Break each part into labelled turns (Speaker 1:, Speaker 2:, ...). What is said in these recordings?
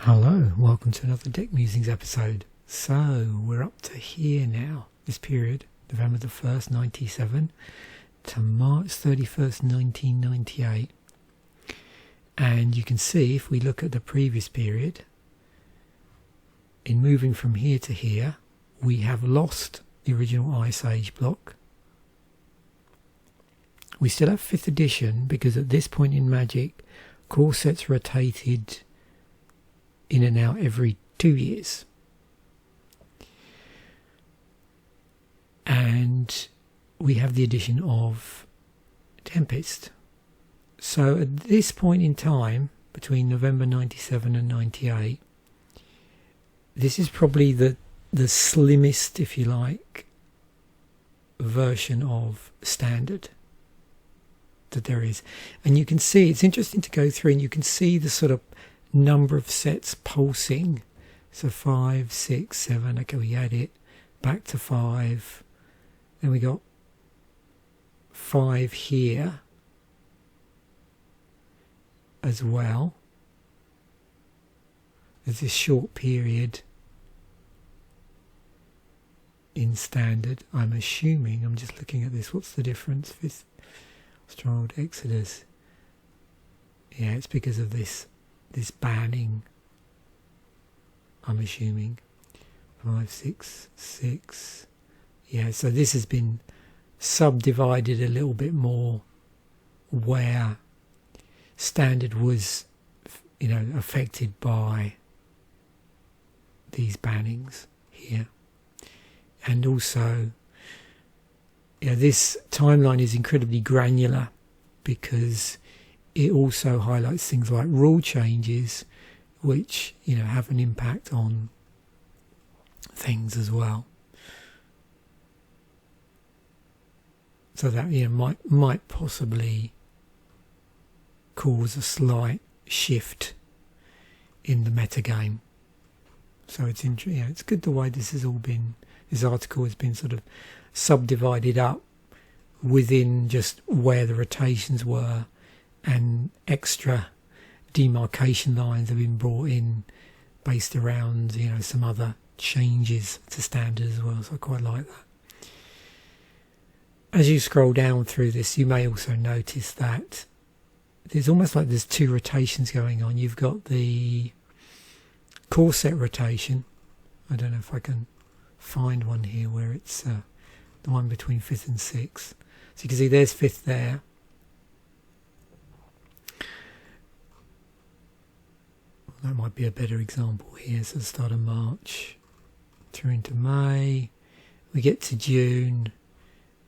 Speaker 1: Hello, welcome to another Deck Musings episode. So, we're up to here now, this period, November the 1st, 97 to March 31st, 1998. And you can see, if we look at the previous period, in moving from here to here, we have lost the original Ice Age block. We still have 5th edition, because at this point in Magic, core sets rotated in and out every 2 years. And we have the addition of Tempest. So at this point in time, between November 97 and 98, this is probably the slimmest, if you like, version of Standard that there is. And you can see, it's interesting to go through and you can see the sort of number of sets pulsing. So 5, 6, 7, okay, we add it back to 5, then we got 5 here as well. There's this short period in Standard. I'm assuming, I'm just looking at this, what's the difference? Stronghold Exodus. Yeah, it's because of this banning, I'm assuming. 5, 6, 6. Yeah, so this has been subdivided a little bit more, where Standard was, affected by these bannings here. And also, this timeline is incredibly granular, because it also highlights things like rule changes, which have an impact on things as well. So that might possibly cause a slight shift in the metagame. So it's it's good the way this article has been sort of subdivided up within just where the rotations were, and extra demarcation lines have been brought in based around some other changes to Standard as well. So I quite like that. As you scroll down through this, you may also notice that there's almost like there's 2 rotations going on. You've got the core set rotation. I don't know if I can find one here where it's the one between 5th and 6th. So you can see there's 5th there. That might be a better example here. So the start of March through into May. We get to June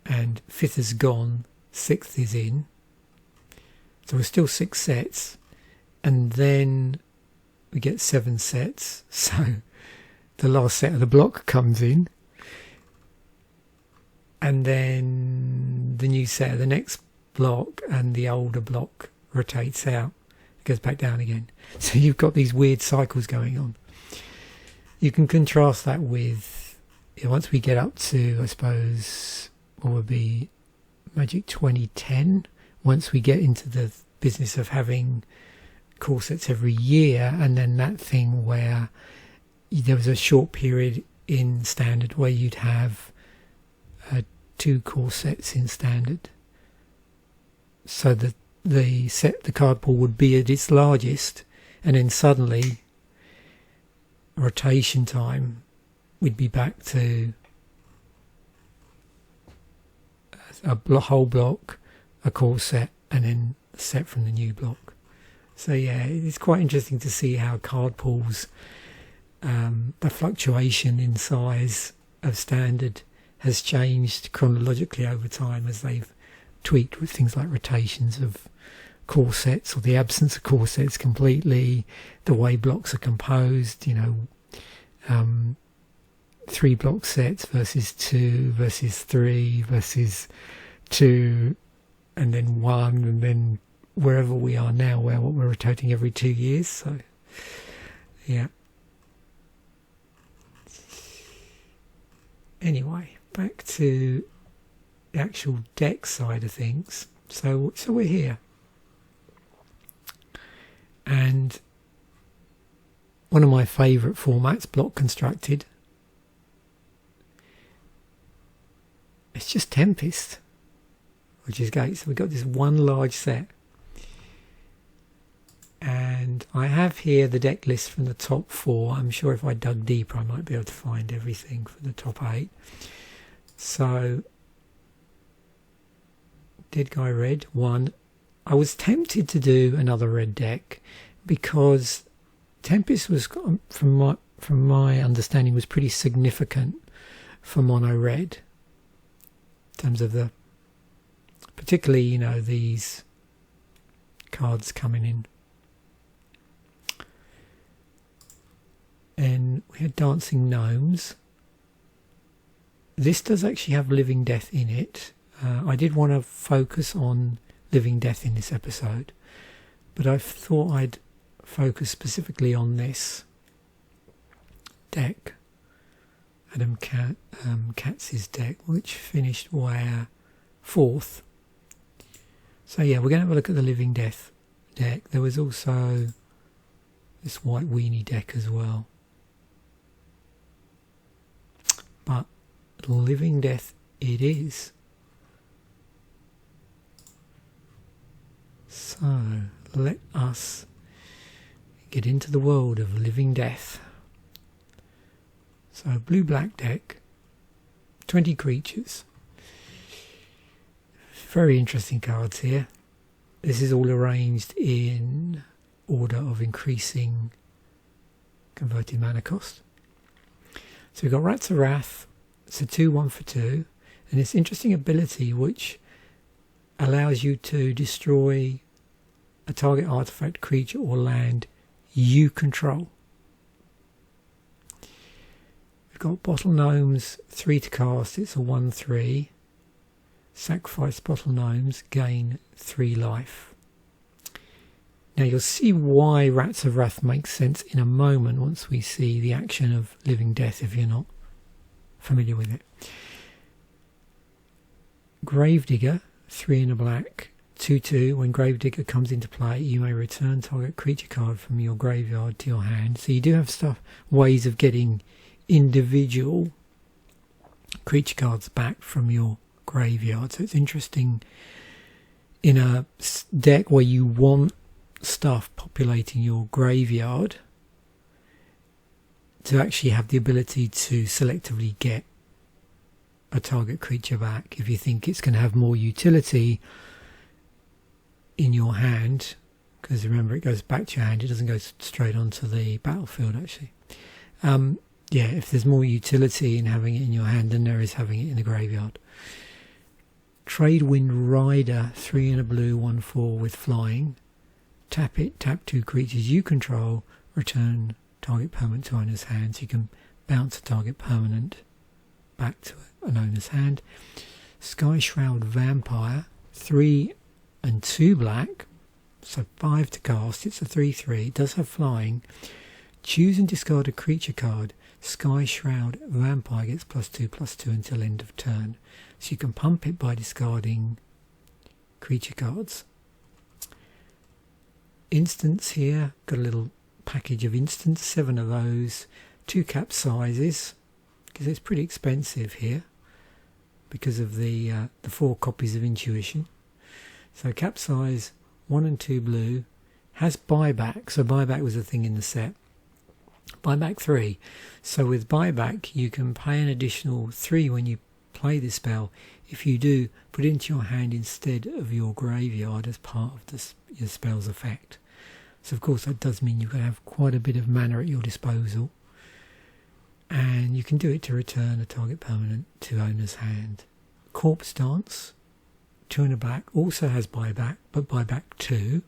Speaker 1: and 5th is gone, 6th is in. So we're still 6 sets. And then we get 7 sets. So the last set of the block comes in. And then the new set of the next block, and the older block rotates out. It goes back down again. So you've got these weird cycles going on. You can contrast that with, once we get up to, I suppose, what would be Magic 2010, once we get into the business of having core sets every year, and then that thing where there was a short period in Standard where you'd have 2 core sets in Standard, so that the card pool would be at its largest, and then suddenly rotation time we'd be back to a whole block, a core set, and then a set from the new block. So yeah, it's quite interesting to see how card pools, the fluctuation in size of Standard has changed chronologically over time as they've tweaked with things like rotations of core sets, or the absence of core sets completely, the way blocks are composed, 3 block sets versus 2 versus 3 versus 2 and then 1, and then wherever we are now, where what we're rotating every 2 years. So yeah. Anyway, back to the actual deck side of things. So we're here, and one of my favourite formats, block constructed. It's just Tempest, which is great. So we've got this one large set. And I have here the deck list from the top 4. I'm sure if I dug deeper I might be able to find everything for the top 8. So, Dead Guy Red, 1. I was tempted to do another red deck because Tempest was, from my understanding, was pretty significant for mono red in terms of the, particularly, you know, these cards coming in. And we had Dancing Gnomes. This does actually have Living Death in it. I did want to focus on Living Death in this episode, but I thought I'd focus specifically on this deck, Adam Katz's deck, which finished where 4th. So yeah, we're going to have a look at the Living Death deck. There was also this White Weenie deck as well. But Living Death it is. So let us get into the world of Living Death. So blue-black deck, 20 creatures. Very interesting cards here. This is all arranged in order of increasing converted mana cost. So we've got Rats of Rath. It's a 2/1 for 2, and this interesting ability which allows you to destroy a target artifact, creature or land you control. We've got Bottle Gnomes, 3 to cast. It's a 1/3. Sacrifice Bottle Gnomes, gain 3 life. Now you'll see why Rats of Rath makes sense in a moment once we see the action of Living Death if you're not familiar with it. Gravedigger, 3 in a black, 2/2. When Gravedigger comes into play, you may return target creature card from your graveyard to your hand. So you do have ways of getting individual creature cards back from your graveyard. So it's interesting in a deck where you want stuff populating your graveyard to actually have the ability to selectively get a target creature back if you think it's going to have more utility in your hand, because remember it goes back to your hand, it doesn't go straight onto the battlefield actually. Yeah, if there's more utility in having it in your hand than there is having it in the graveyard. Tradewind Rider, 3 in a blue, 1/4 with flying. Tap it, tap 2 creatures you control, return target permanent to owner's hand. So you can bounce a target permanent back to an owner's hand. Skyshroud Vampire, 3 and 2 black, so 5 to cast. It's a 3/3. It does have flying. Choose and discard a creature card. Skyshroud Vampire gets +2/+2 until end of turn. So you can pump it by discarding creature cards. Instants here, got a little package of instants, 7 of those, 2 Capsizes, because it's pretty expensive here because of the 4 copies of Intuition. So Capsize, 1 and 2 blue, has buyback. So buyback was a thing in the set. Buyback 3. So with buyback you can pay an additional 3 when you play this spell. If you do, put it into your hand instead of your graveyard as part of your spell's effect. So of course that does mean you're going to have quite a bit of mana at your disposal, and you can do it to return a target permanent to owner's hand. Corpse Dance, 2 in a black, also has buyback, but buyback 2.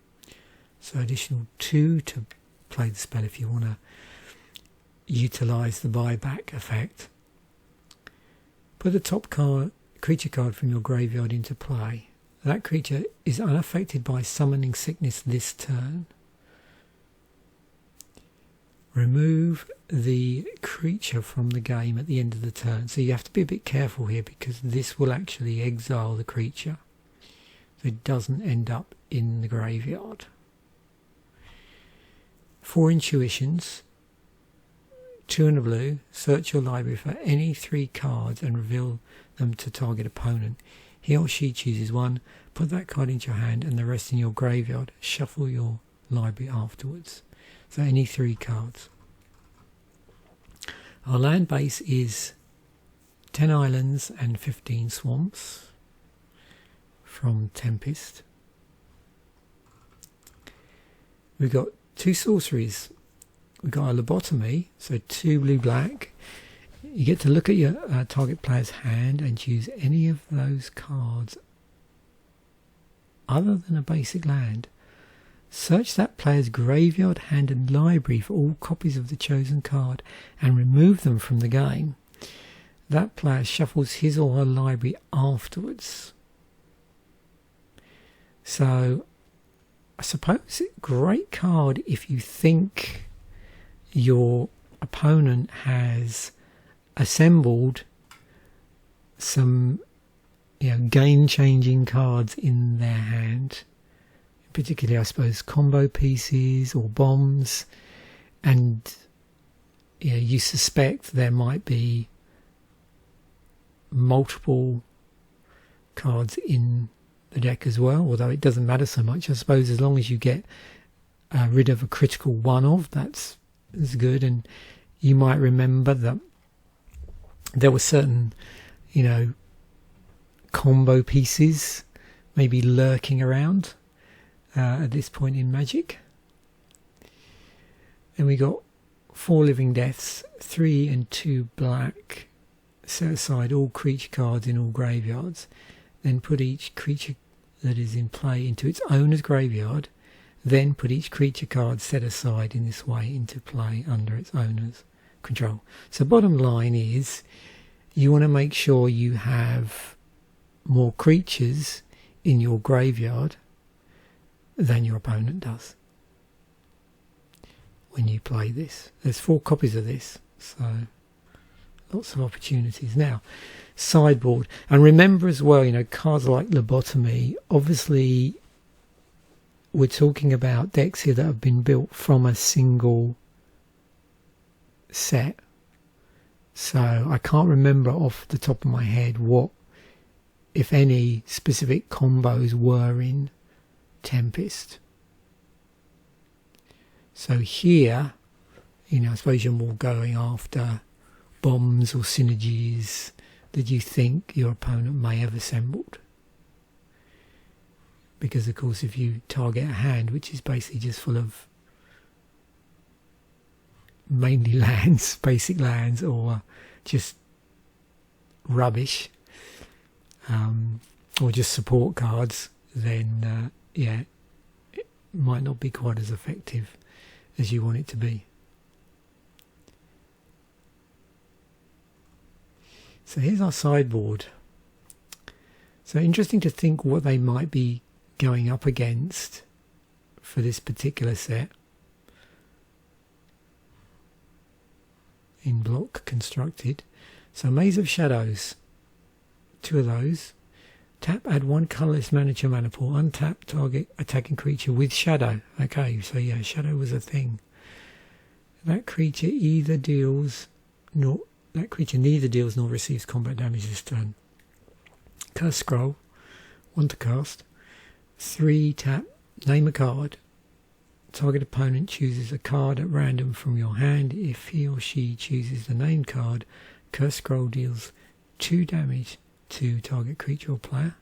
Speaker 1: So additional 2 to play the spell if you want to utilise the buyback effect. Put the top creature card from your graveyard into play. That creature is unaffected by summoning sickness this turn. Remove the creature from the game at the end of the turn. So you have to be a bit careful here because this will actually exile the creature, so it doesn't end up in the graveyard. 4 intuitions. 2 in the blue, search your library for any 3 cards and reveal them to target opponent. He or she chooses one, put that card into your hand and the rest in your graveyard. Shuffle your library afterwards. So any 3 cards. Our land base is 10 islands and 15 swamps from Tempest. We've got 2 sorceries. We've got a Lobotomy, so 2 blue-black. You get to look at your target player's hand and choose any of those cards other than a basic land. Search that player's graveyard, hand and library for all copies of the chosen card and remove them from the game. That player shuffles his or her library afterwards. So, I suppose a great card if you think your opponent has assembled some game-changing cards in their hand, particularly I suppose combo pieces or bombs, and you suspect there might be multiple cards in the deck as well, although it doesn't matter so much. I suppose as long as you get rid of a critical one of, that's good. And you might remember that there were certain combo pieces maybe lurking around at this point in Magic. And we got 4 living deaths, 3 and 2 black. Set aside all creature cards in all graveyards, then put each creature that is in play into its owner's graveyard, then put each creature card set aside in this way into play under its owner's control. So bottom line is, you want to make sure you have more creatures in your graveyard than your opponent does when you play this. There's 4 copies of this, so lots of opportunities. Now, sideboard. And remember as well, cards like Lobotomy, obviously we're talking about decks here that have been built from a single set. So I can't remember off the top of my head what, if any, specific combos were in Tempest. So here, I suppose you're more going after bombs or synergies that you think your opponent may have assembled. Because of course if you target a hand which is basically just full of mainly lands, basic lands, or just rubbish, or just support cards, then it might not be quite as effective as you want it to be. So here's our sideboard. So interesting to think what they might be going up against for this particular set in block constructed. So Maze of Shadows, 2 of those. Tap, add 1 colourless mana to your mana pool. Untap target attacking creature with shadow. Okay, so yeah, shadow was a thing. That creature neither deals nor receives combat damage this turn. Curse Scroll, 1 to cast. 3, tap, name a card. Target opponent chooses a card at random from your hand. If he or she chooses the named card, Curse Scroll deals 2 damage to target creature or player.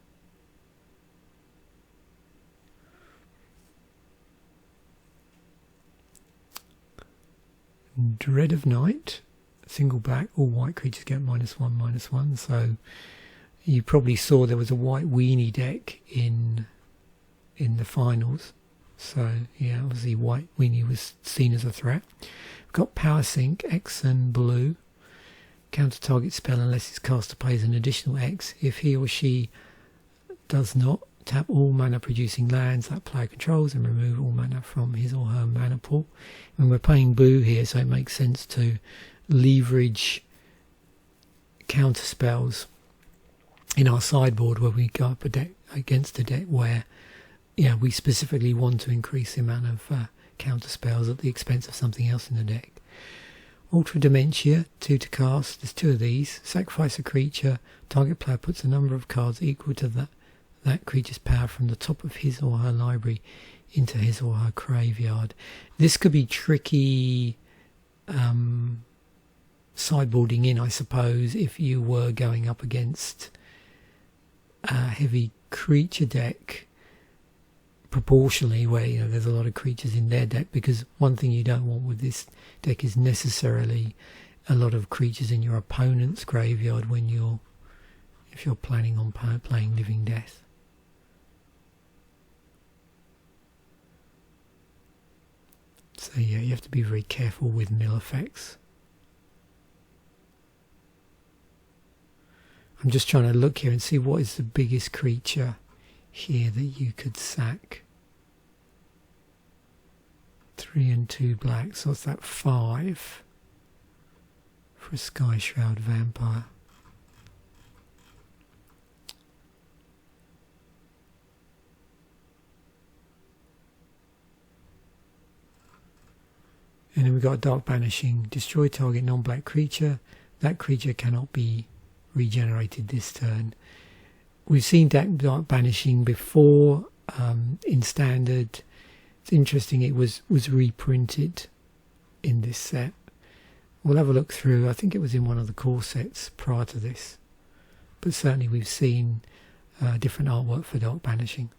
Speaker 1: Dread of Night, single black, all white creatures get -1/-1. So you probably saw there was a white weenie deck in the finals. So yeah, obviously white weenie was seen as a threat. We've got Power Sink, X and blue. Counter target spell unless its caster pays an additional X. If he or she does not, tap all mana producing lands that player controls and remove all mana from his or her mana pool. And we're playing blue here, so it makes sense to leverage counter spells in our sideboard where we go up against a deck where we specifically want to increase the amount of counter spells at the expense of something else in the deck. Altar of Dementia, 2 to cast. There's 2 of these. Sacrifice a creature. Target player puts a number of cards equal to that creature's power from the top of his or her library into his or her graveyard. This could be tricky sideboarding in, I suppose, if you were going up against a heavy creature deck proportionally, where there's a lot of creatures in their deck, because one thing you don't want with this deck is necessarily a lot of creatures in your opponent's graveyard if you're planning on playing Living Death. So yeah, you have to be very careful with mill effects. I'm just trying to look here and see what is the biggest creature here that you could sack. 3 and 2 black, so what's that, 5 for a Skyshroud Vampire. And then we've got Dark Banishing. Destroy target non-black creature. That creature cannot be regenerated this turn. We've seen Dark Banishing before in Standard. It's interesting it was reprinted in this set. We'll have a look through. I think it was in one of the core sets prior to this. But certainly we've seen different artwork for Dark Banishing.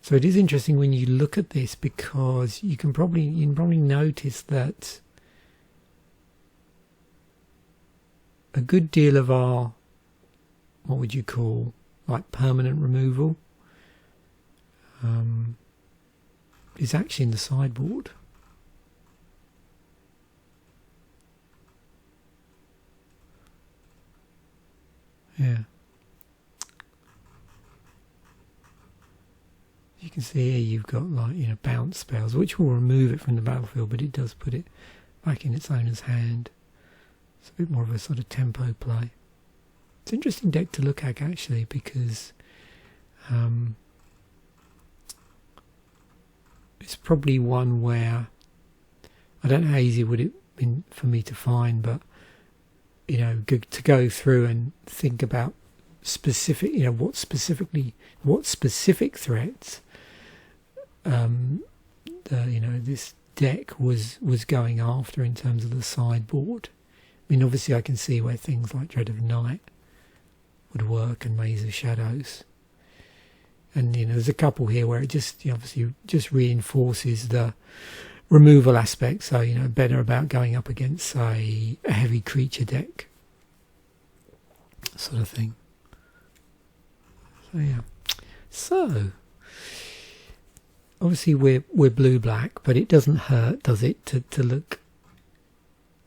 Speaker 1: So it is interesting when you look at this, because you can probably notice that a good deal of our, what would you call, like permanent removal, is actually in the sideboard. Yeah. You can see here you've got bounce spells, which will remove it from the battlefield, but it does put it back in its owner's hand. It's a bit more of a sort of tempo play. It's an interesting deck to look at actually, because it's probably one where I don't know how easy would it been for me to find, but to go through and think about specific, what specific threats this deck was going after in terms of the sideboard. I mean, obviously I can see where things like Dread of Night would work, and Maze of Shadows, and there's a couple here where it just obviously just reinforces the removal aspect, so better about going up against, say, a heavy creature deck sort of thing. So yeah, so obviously we're blue-black, but it doesn't hurt, does it, to look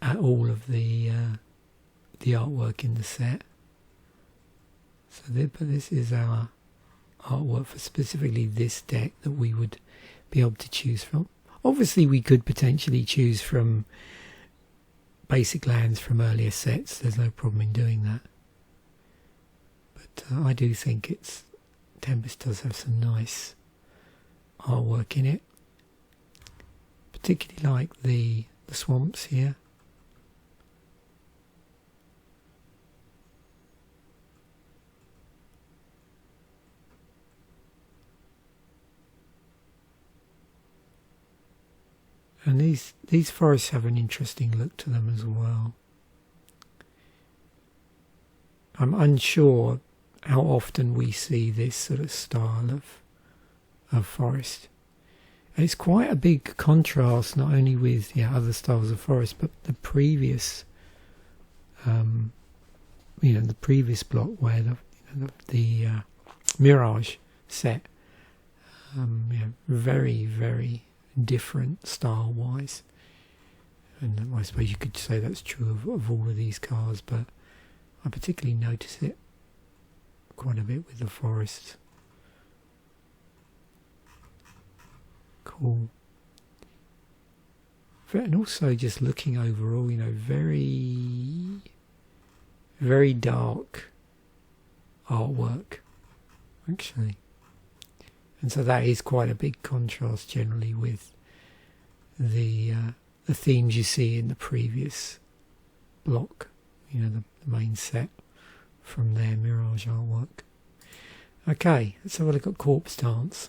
Speaker 1: at all of the artwork in the set. So but this is our artwork for specifically this deck that we would be able to choose from. Obviously we could potentially choose from basic lands from earlier sets. There's no problem in doing that. But I do think Tempest does have some nice artwork in it. Particularly like the swamps here. And these forests have an interesting look to them as well. I'm unsure how often we see this sort of style of forest. And it's quite a big contrast, not only with other styles of forest, but the previous, the previous block where the Mirage set, very, very different style-wise. And I suppose you could say that's true of all of these cars, but I particularly notice it quite a bit with the forest. Cool. And also just looking overall, very, very dark artwork, actually. And so that is quite a big contrast generally with the themes you see in the previous block, you know, the main set from their Mirage artwork. Okay, let's have a look at Corpse Dance.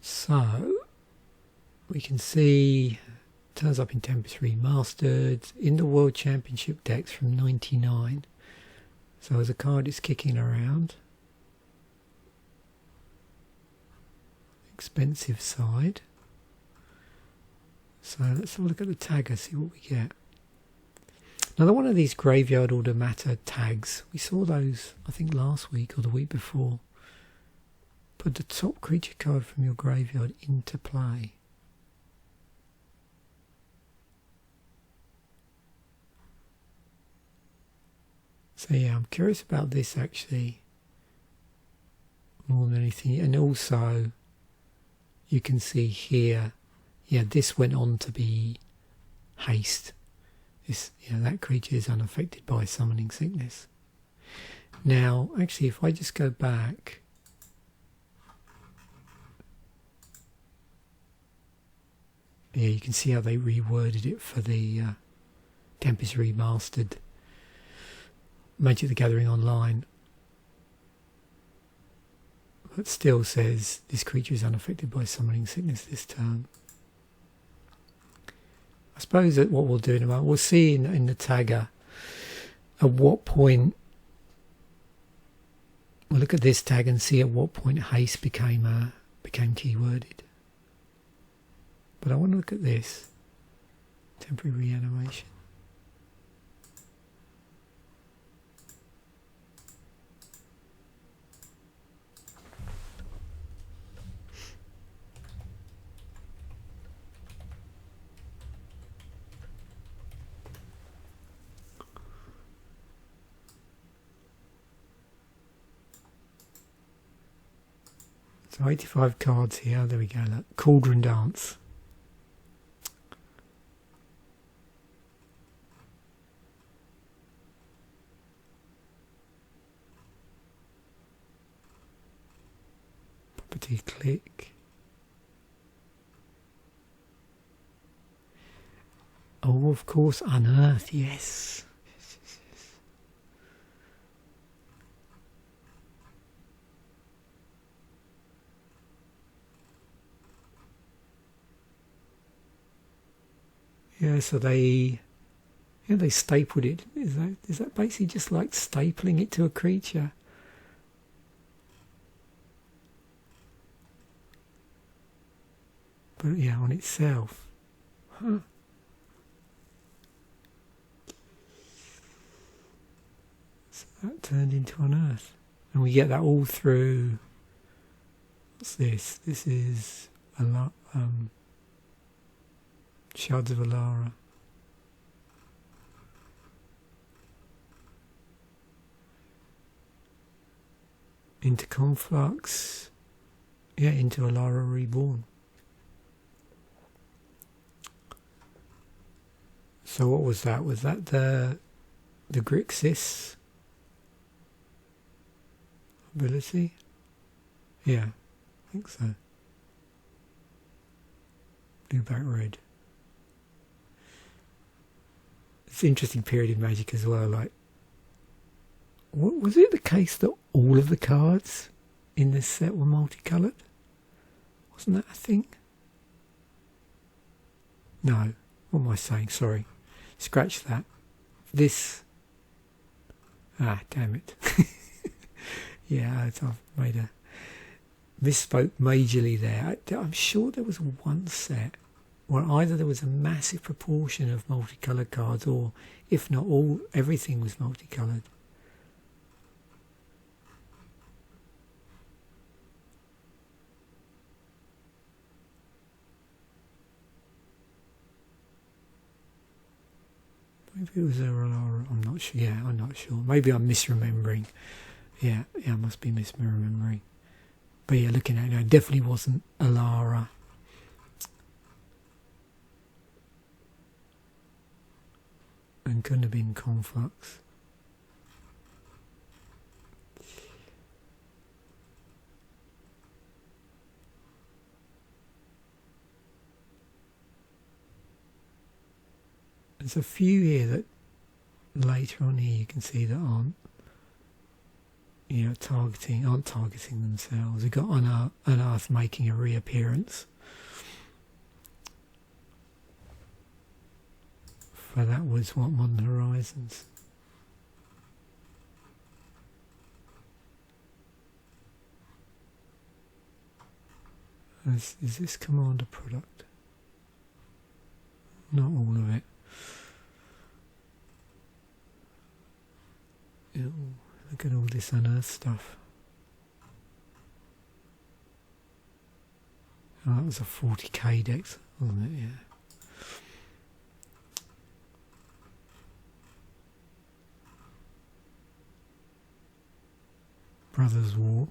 Speaker 1: So we can see turns up in Tempest Remastered in the World Championship decks from '99. So as a card it's kicking around. Expensive side. So let's have a look at the tagger, see what we get. Another one of these Graveyard Order Matter tags. We saw those, I think, last week or the week before. Put the top creature card from your graveyard into play. So yeah, I'm curious about this actually more than anything. And also you can see here, yeah, this went on to be haste. This, you know, that creature is unaffected by summoning sickness. Now, actually, if I just go back, yeah, you can see how they reworded it for the Tempest Remastered Magic the Gathering Online. But still says this creature is unaffected by summoning sickness this turn. I suppose that what we'll do in a moment, we'll see in the tagger at what point, we'll look at this tag and see at what point haste became keyworded. But I want to look at this. Temporary reanimation. So 85 cards here, there we go, look. Cauldron Dance. Property Click. Oh, of course, Unearth, yes. Yeah, so they stapled it. Is that basically just like stapling it to a creature? But yeah, on itself. Huh. So that turned into Unearth. And we get that all through. What's this? This is a lot. Shards of Alara. Into Conflux. Yeah, into Alara Reborn. So what was that? Was that the Grixis ability? Yeah, I think so. Blue back red. It's an interesting period in Magic as well. Like, what, was it the case that all of the cards in this set were multicoloured? Wasn't that a thing? No. What am I saying? Sorry. Scratch that. This. Ah, damn it. Yeah, I've made a misspoke majorly there. I'm sure there was one set where either there was a massive proportion of multicoloured cards, or if not all, everything was multicoloured. Maybe it was Alara, I'm not sure. Yeah, I'm not sure. Maybe I'm misremembering. Yeah, I must be misremembering. But yeah, looking at it now, it definitely wasn't Alara. And couldn't have been Conflux. There's a few here that later on here you can see that aren't, you know, aren't targeting themselves. We've got Unearth making a reappearance. For that was what, Modern Horizons. Is this Commander product? Not all of it. Ew, look at all this Unearth stuff. Oh, that was a 40k dex, wasn't it? Yeah. Brothers War.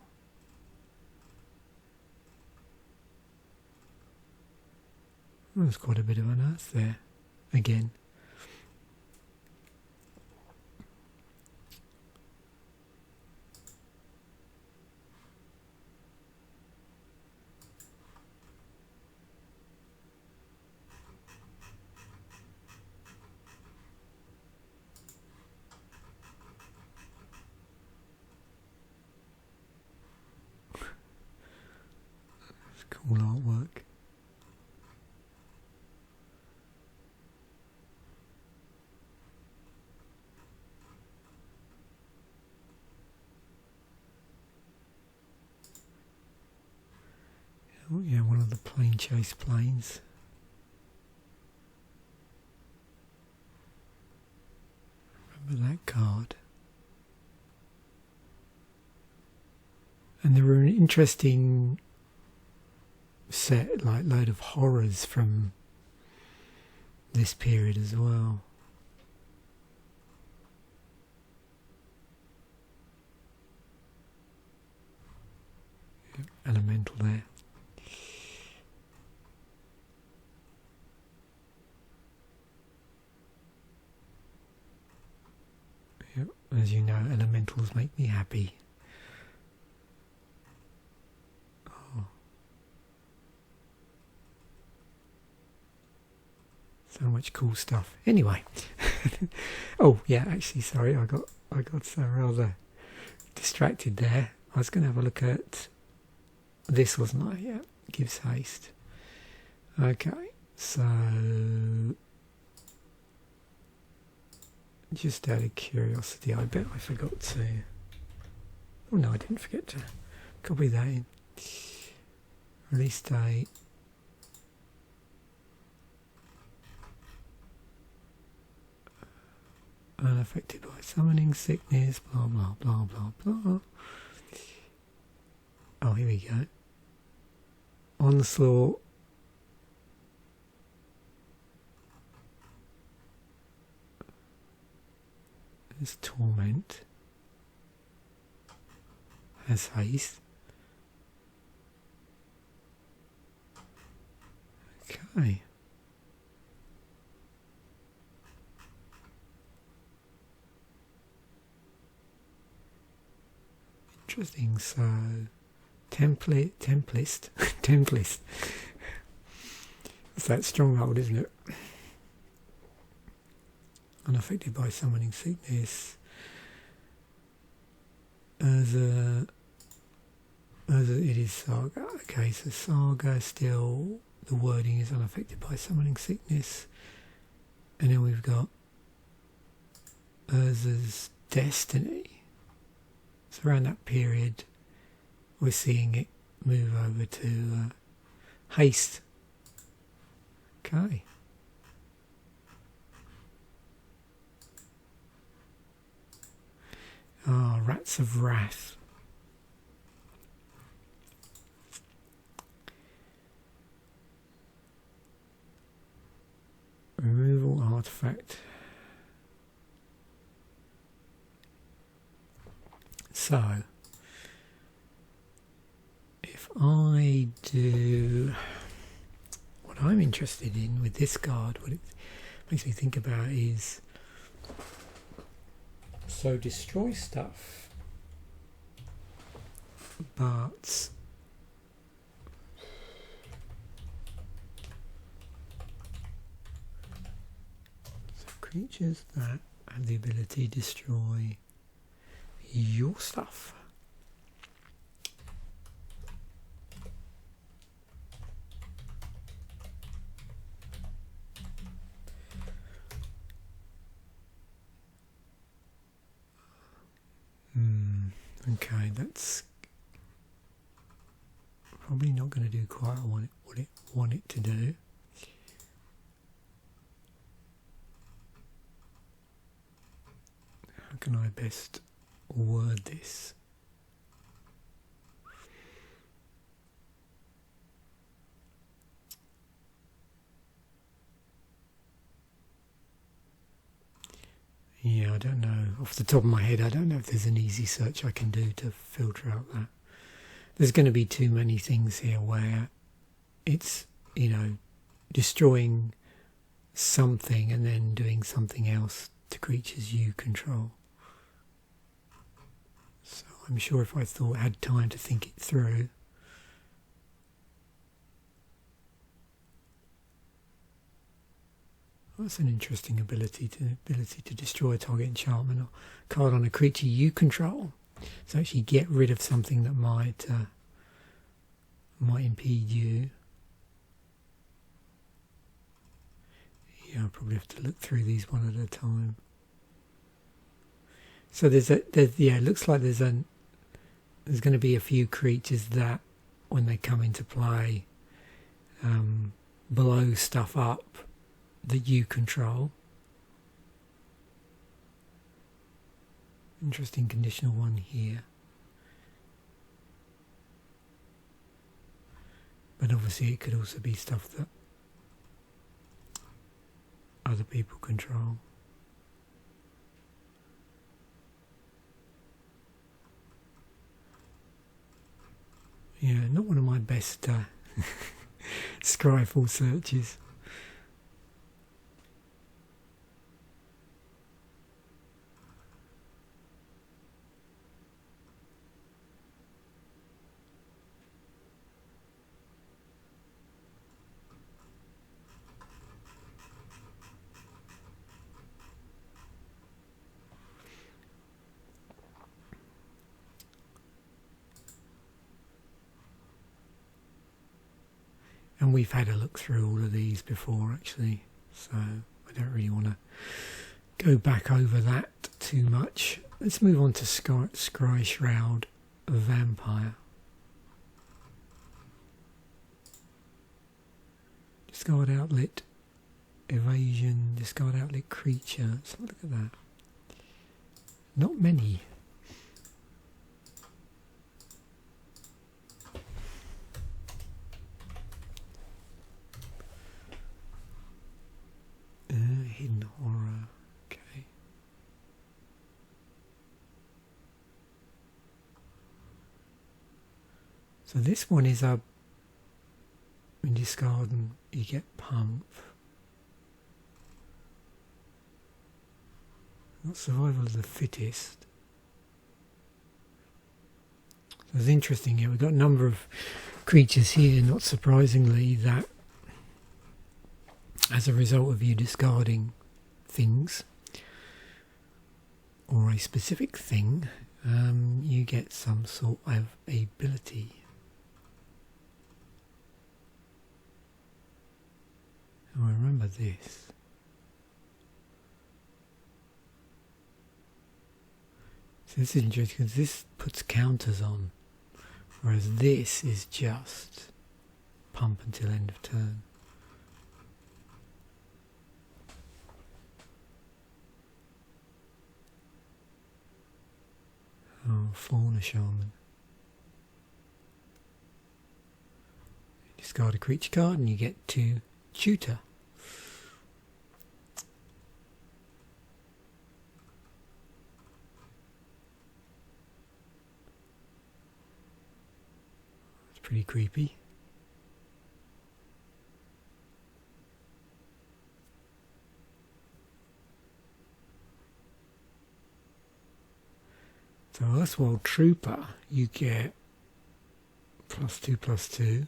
Speaker 1: There's quite a bit of Unearth there, again. It's cool artwork. Oh yeah, one of the plane chase planes. Remember that card. And there were an interesting set, like load of horrors from this period as well. Yep, elemental there. Yep, as you know, elementals make me happy. Oh. So much cool stuff. Anyway. Oh yeah, actually sorry, I got so rather distracted there. I was gonna have a look at this, wasn't I? Yeah, gives haste. Okay, so just out of curiosity, I bet I forgot to... Oh no, I didn't forget to copy that in. Release date. Unaffected by summoning sickness, blah blah blah blah blah. Oh, here we go. Onslaught. There's Torment. Has haste. Okay. Interesting. So, Templist. Templist. That's that stronghold, isn't it? Unaffected by summoning sickness. It is Saga. Okay, so Saga still, the wording is unaffected by summoning sickness. And then we've got Urza's Destiny. So around that period, we're seeing it move over to haste. Okay. Ah, Rats of Rath. Removal artifact. So, if I do what I'm interested in with this card, what it makes me think about is, so destroy stuff, but so creatures that have the ability to destroy your stuff. Okay, that's probably not going to do quite what it want it to do. How can I best word this? Yeah, I don't know. Off the top of my head, I don't know if there's an easy search I can do to filter out that. There's going to be too many things here where it's, you know, destroying something and then doing something else to creatures you control. So I'm sure if I had time to think it through, that's an interesting ability to destroy a target enchantment or card on a creature you control. So actually get rid of something that might impede you. Yeah, I'll probably have to look through these one at a time. So it looks like there's going to be a few creatures that, when they come into play, blow stuff up that you control. Interesting conditional one here. But obviously it could also be stuff that other people control. Yeah, not one of my best Scryfall searches. And we've had a look through all of these before, actually, so I don't really want to go back over that too much. Let's move on to Skyshroud Vampire. Discard outlet, evasion, discard outlet creature. Let's have a look at that. Not many. Hidden horror, okay. So this one is in discard and you get pump. Not survival of the fittest. So it's interesting here. We've got a number of creatures here, not surprisingly, that as a result of you discarding things or a specific thing, you get some sort of ability. Oh, I remember this. So this is interesting because this puts counters on, whereas this is just pump until end of turn. Oh, Fauna Shaman. Discard a creature card and you get to tutor. It's pretty creepy. So Earthworld Trooper, you get +2/+2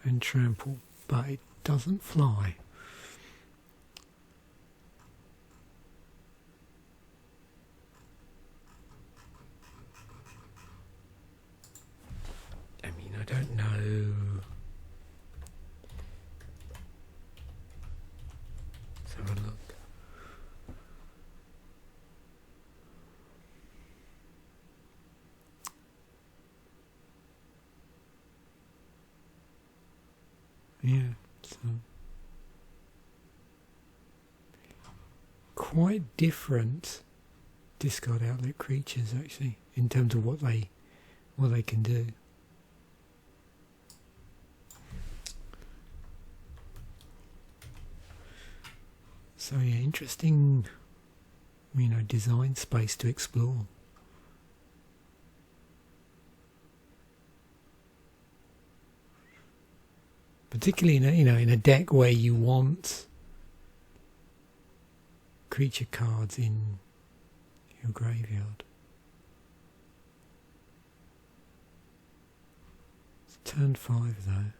Speaker 1: and trample, but it doesn't fly. don't know. Let's have a look. Yeah, so quite different discard outlet creatures actually in terms of what they can do. So yeah, interesting, you know, design space to explore. Particularly in a, you know, in a deck where you want creature cards in your graveyard. It's turn 5 though.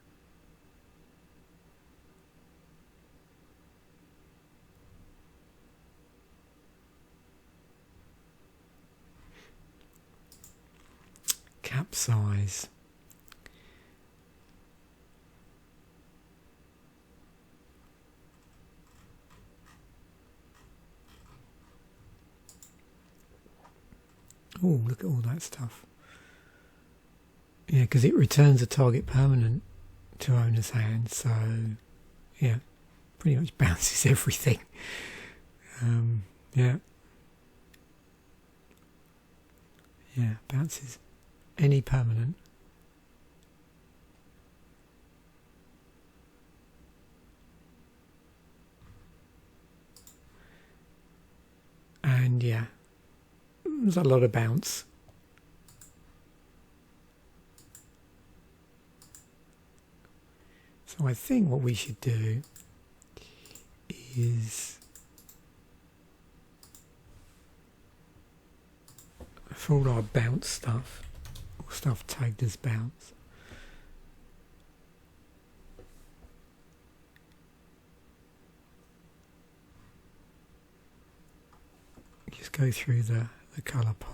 Speaker 1: Capsize. Oh, look at all that stuff. Yeah, because it returns a target permanent to owner's hand, so yeah, pretty much bounces everything. Yeah. Yeah, bounces any permanent. And yeah, there's a lot of bounce. So I think what we should do is, for all our bounce stuff, or stuff tagged as bounce, just go through the colour pie.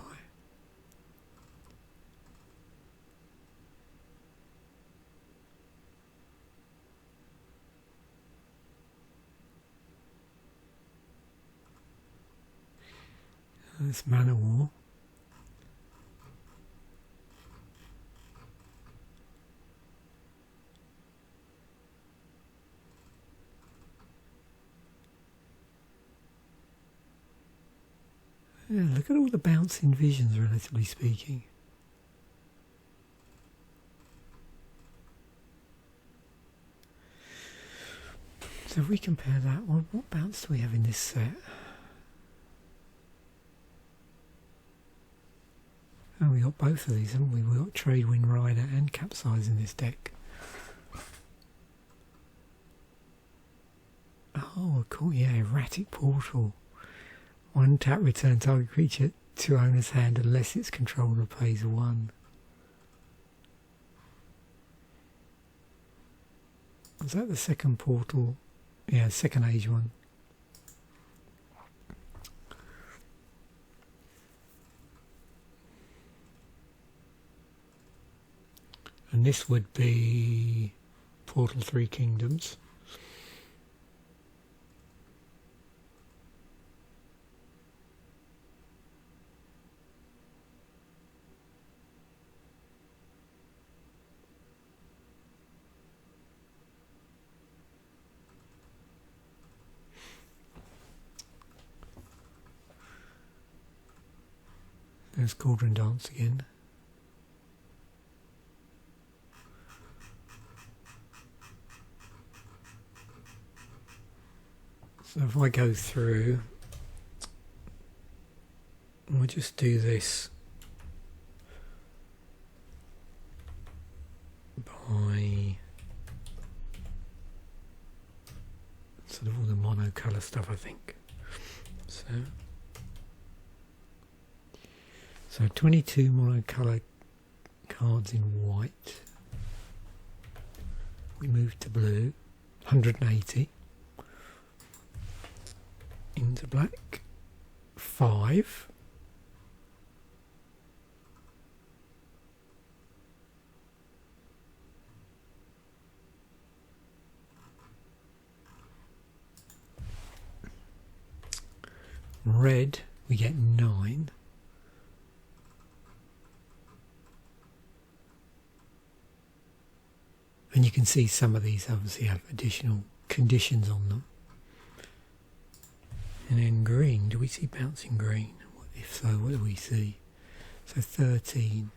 Speaker 1: This Mana War. Yeah, look at all the bouncing visions, relatively speaking. So if we compare that, what bounce do we have in this set? Oh, we got both of these, haven't we? We got Tradewind Rider and Capsize in this deck. Oh, cool, yeah, Erratic Portal. 1 tap, return target creature to owner's hand unless its controller pays 1. Was that the second portal? Yeah, second age one. And this would be Portal 3 Kingdoms. There's Cauldron Dance again. So if I go through, we'll just do this by sort of all the monocolour stuff, I think. So 22 monocolour cards in white. We move to blue, 180. Into black, 5. Red, we get 9. And you can see some of these obviously have additional conditions on them. And then green, do we see bouncing green? If so, what do we see? So 13.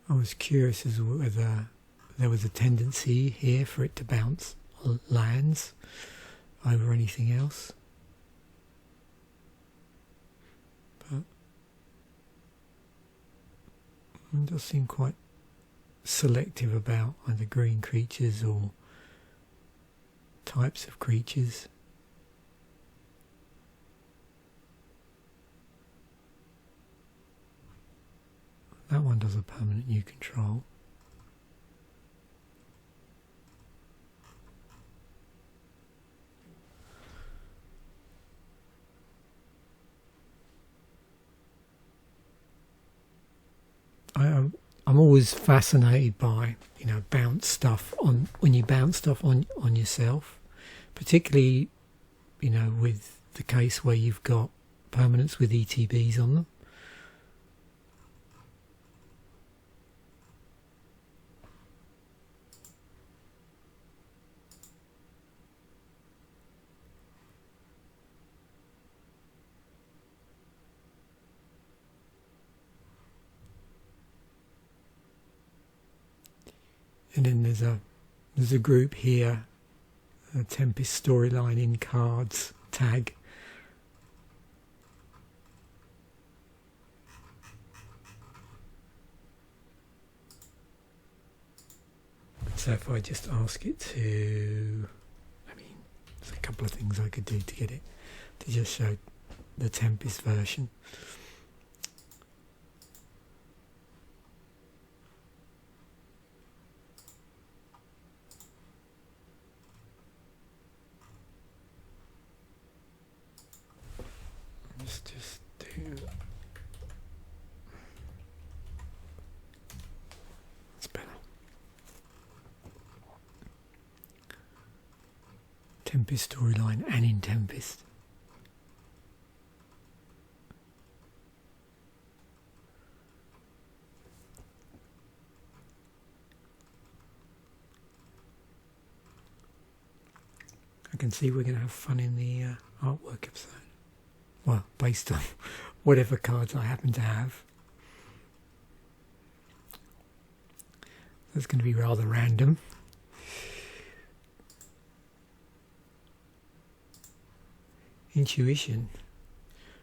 Speaker 1: I was curious as to whether there was a tendency here for it to bounce lands over anything else. But it does seem quite selective about either green creatures or types of creatures. That one does a permanent new control. I'm always fascinated by, you know, bounce stuff on when you bounce stuff on yourself, particularly, you know, with the case where you've got permanents with ETBs on them. And then there's a group here, a Tempest storyline in cards tag. So if I just ask it to, I mean, there's a couple of things I could do to get it to just show the Tempest version. Just do. It's better. Tempest storyline and in Tempest. I can see we're going to have fun in the artwork episode. Well, based on whatever cards I happen to have. That's going to be rather random. Intuition.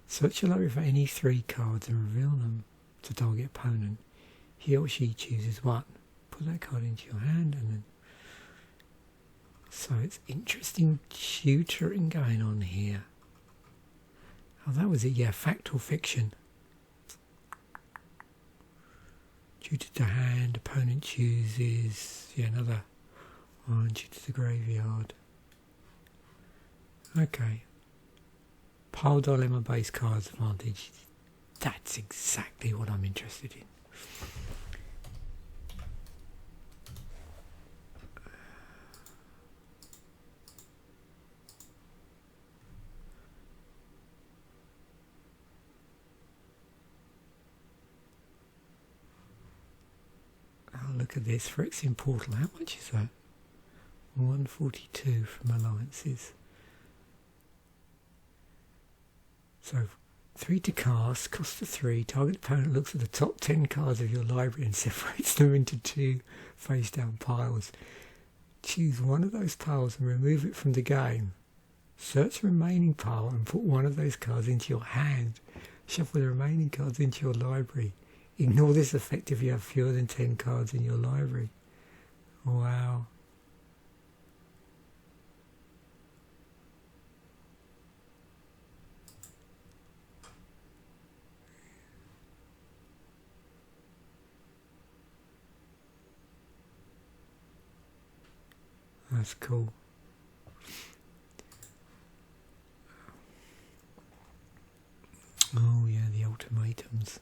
Speaker 1: Search your library for any 3 cards and reveal them to target opponent. He or she chooses one. Put that card into your hand and then... So it's interesting tutoring going on here. Oh, that was it, yeah, fact or fiction. Tutor to hand, opponent chooses, yeah, another one, tutor to the graveyard. Okay. Pile dilemma base cards advantage. That's exactly what I'm interested in. Look at this, Phyrexian Portal, how much is that? 142 from Alliances. So 3 to cast, cost of 3, target opponent looks at the top 10 cards of your library and separates them into 2 face down piles. Choose one of those piles and remove it from the game. Search the remaining pile and put one of those cards into your hand. Shuffle the remaining cards into your library. Ignore this effect if you have fewer than 10 cards in your library. Wow. That's cool. Oh yeah, the ultimatums.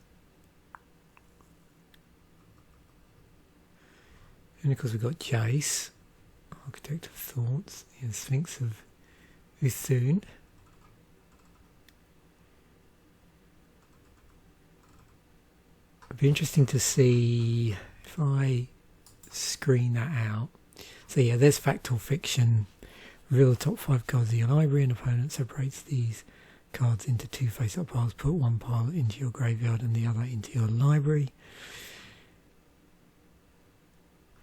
Speaker 1: And of course we've got Jace, Architect of Thoughts, the Sphinx of Uthun. It'd be interesting to see if I screen that out. So yeah, there's Factual Fiction. Reveal the top 5 cards of your library. An opponent separates these cards into 2 face-up piles. Put one pile into your graveyard and the other into your library.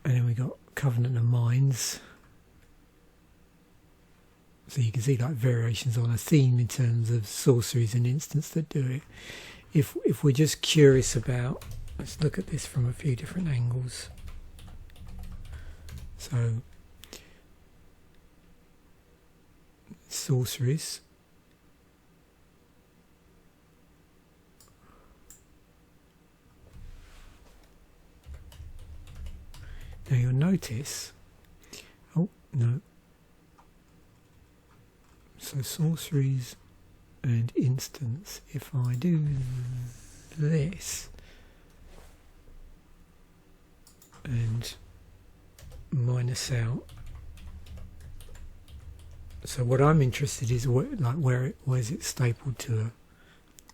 Speaker 1: And then we got Covenant of Minds. So you can see like variations on a theme in terms of sorceries and instants that do it. If we're just curious about, let's look at this from a few different angles. So sorceries. Now you'll notice, oh no, so sorceries and instants, if I do this and minus out, so what I'm interested is where's it stapled to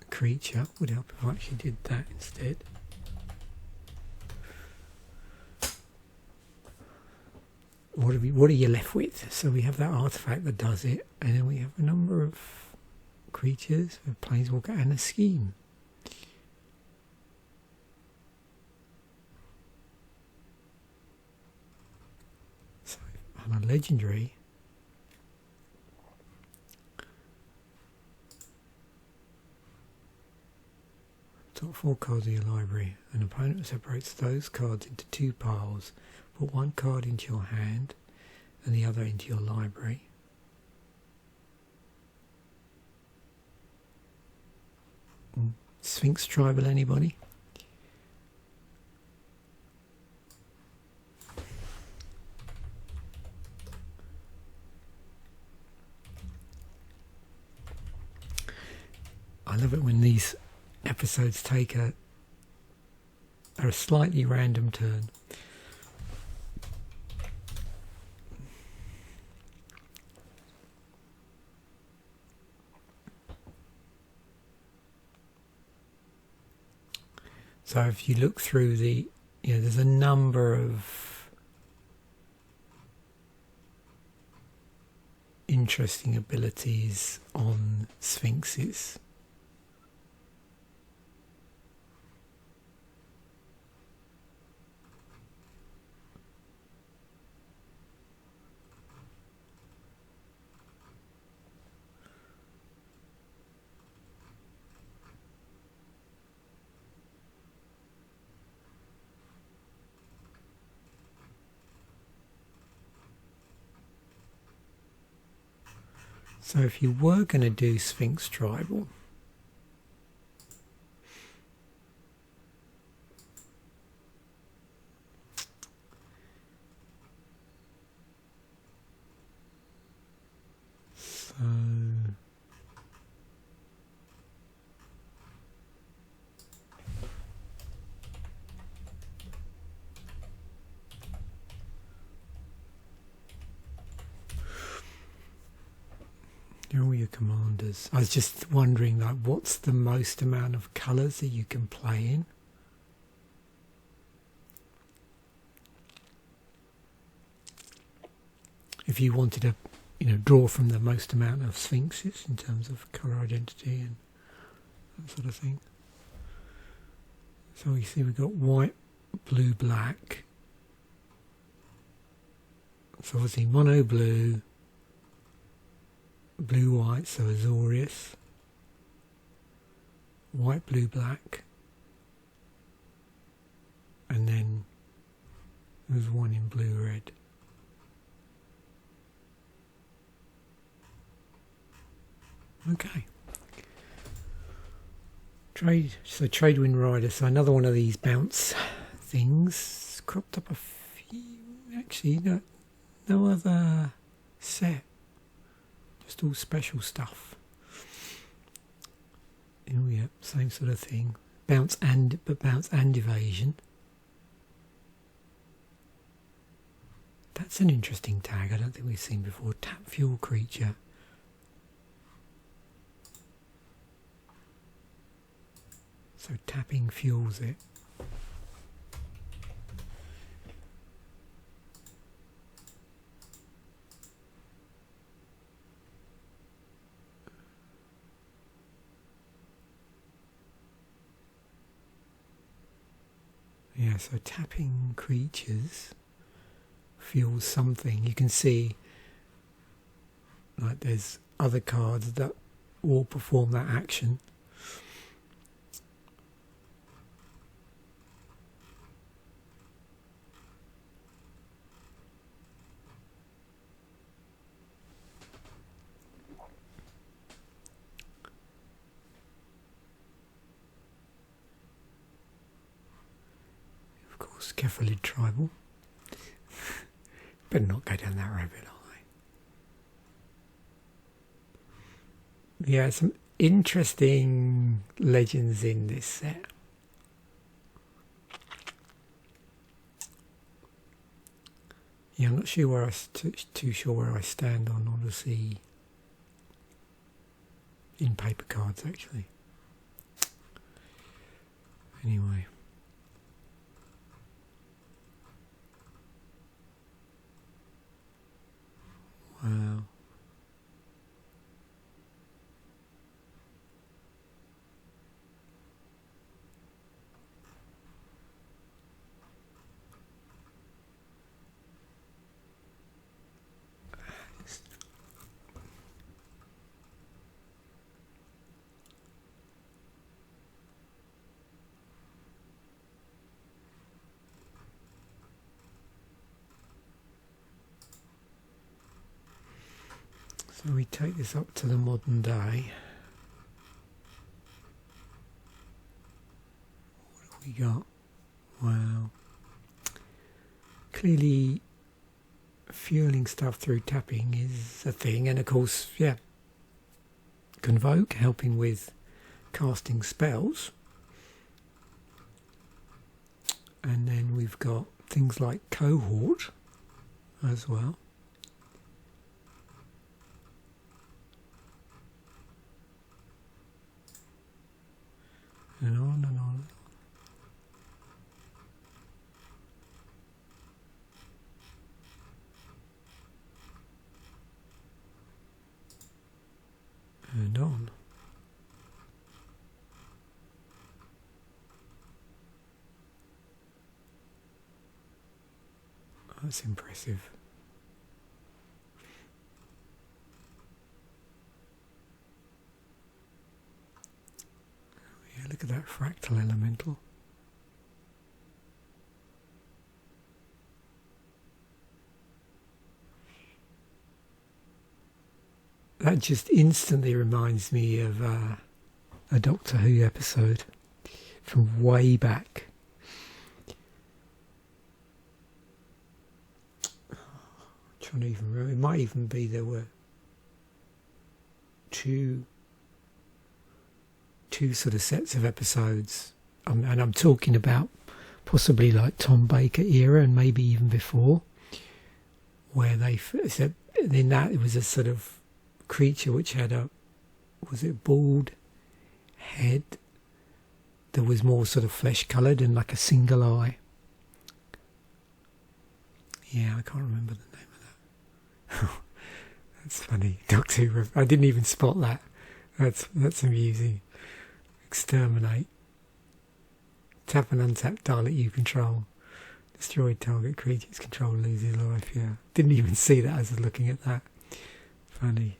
Speaker 1: a creature. Would help if I actually did that instead. What are you left with? So we have that artifact that does it, and then we have a number of creatures, a planeswalker and a scheme. So on a legendary, top 4 cards of your library. An opponent separates those cards into 2 piles. Put one card into your hand and the other into your library. Sphinx Tribal, anybody? I love it when these episodes take a slightly random turn. So if you look through the, there's a number of interesting abilities on Sphinxes. So if you were going to do Sphinx Tribal, so here are all your commanders. I was just wondering, like, what's the most amount of colours that you can play in? If you wanted to, draw from the most amount of Sphinxes in terms of colour identity and that sort of thing. So you see we've got white, blue, black. So obviously mono blue, blue white, so Azorius, white blue black, and then there's one in blue red. Okay. So Tradewind Rider, so another one of these bounce things. Cropped up a few, actually no other set. Just all special stuff. Oh yeah, same sort of thing. Bounce and evasion. That's an interesting tag. I don't think we've seen before. Tap fuel creature. So tapping fuels it. Yeah, so tapping creatures fuels something. You can see like there's other cards that will perform that action. Of course, Cephalid Tribal. Better not go down that rabbit hole. Yeah, some interesting legends in this set. Yeah, I'm not sure where too sure where I stand on Odyssey in paper cards actually. Anyway. Wow. So we take this up to the modern day. What have we got? Wow. Clearly fueling stuff through tapping is a thing, and of course, yeah, Convoke, helping with casting spells. And then we've got things like Cohort as well. And on and on. And on. That's impressive. Yeah, look at that fractal elemental. That just instantly reminds me of a Doctor Who episode from way back. I'm trying to even remember. It might even be there were two sort of sets of episodes, and I'm talking about possibly like Tom Baker era and maybe even before, where they said in that it was a sort of creature which had a, was it bald head that was more sort of flesh coloured and like a single eye. Yeah, I can't remember the name of that. That's funny. Doctor Who, I didn't even spot that. That's amusing. Exterminate. Tap and untap Dalek you control. Destroy target creature's control, loses life. Yeah, didn't even see that as I was looking at that. Funny.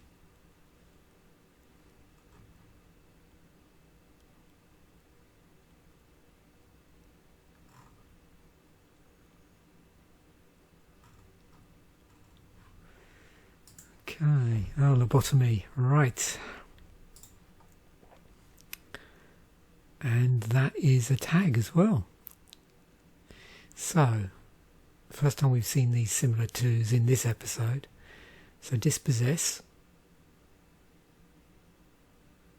Speaker 1: Okay, oh, Lobotomy, right. And that is a tag as well. So, first time we've seen these similar twos in this episode. So Dispossess.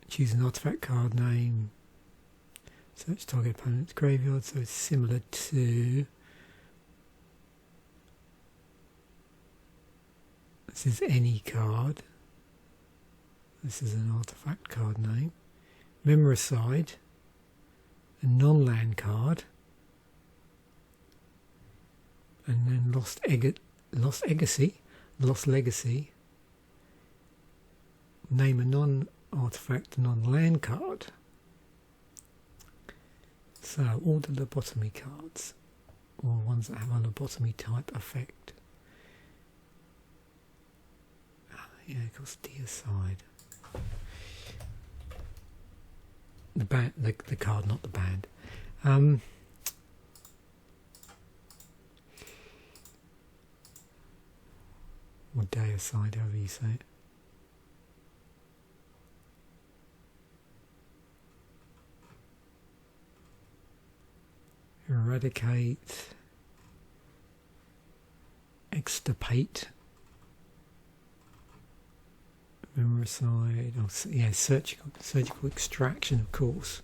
Speaker 1: Choose an artifact card name. Search target opponent's graveyard, so it's similar to This is any card. This is an artifact card name. Memoricide, a non-land card, and then Lost Legacy. Name a non-artifact, non-land card. So all the Lobotomy cards, or ones that have a Lobotomy type effect. Yeah, of course, Deicide. The band, the card, not the band. Or Deicide, however you say it. Eradicate, extirpate, memoricide, oh yeah, surgical extraction, of course.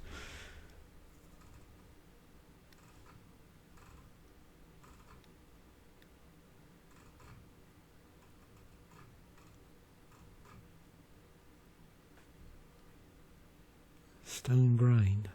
Speaker 1: Stone Brain.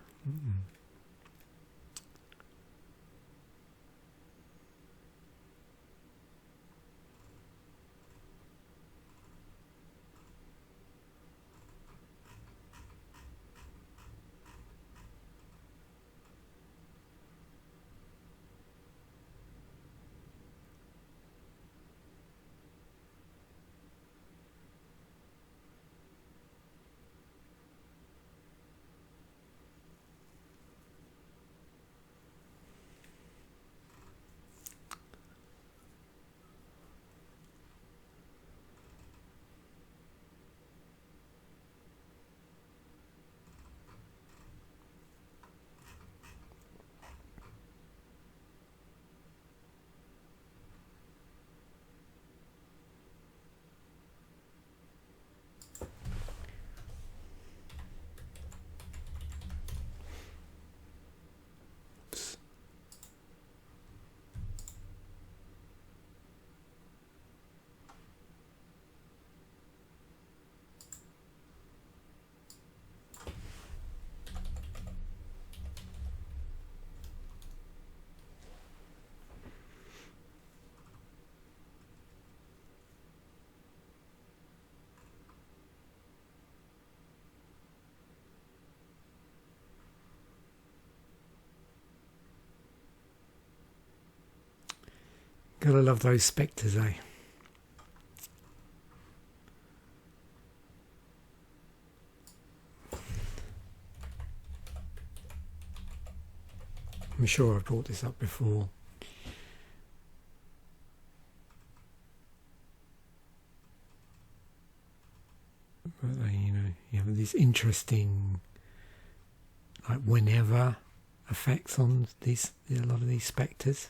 Speaker 1: Gotta love those spectres, eh? I'm sure I've brought this up before. But you know, you have these interesting, like whenever effects on these, a lot of these spectres.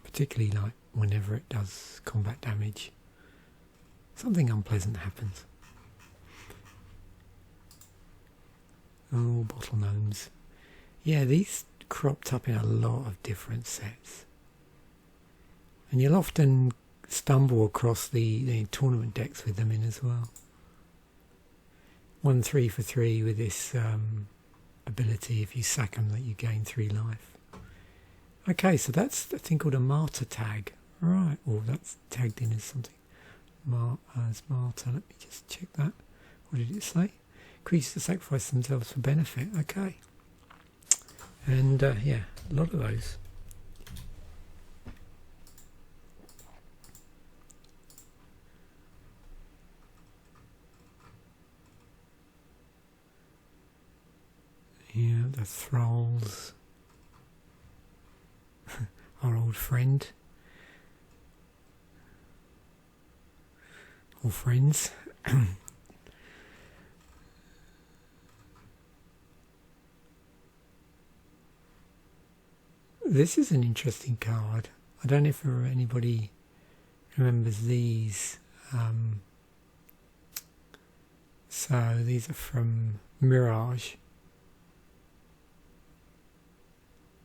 Speaker 1: Particularly like whenever it does combat damage, something unpleasant happens. Oh, Bottle Gnomes. Yeah, these cropped up in a lot of different sets. And you'll often stumble across the tournament decks with them in as well. 1 3 for 3 with this ability, if you sack them, that you gain 3 life. Okay, so that's a thing called a martyr tag. Right, or that's tagged in as something. As martyr, let me just check that. What did it say? Creatures to sacrifice themselves for benefit. Okay. And yeah, a lot of those. Yeah, the thralls. Our old friend. Or friends. This is an interesting card. I don't know if anybody remembers these. So these are from Mirage.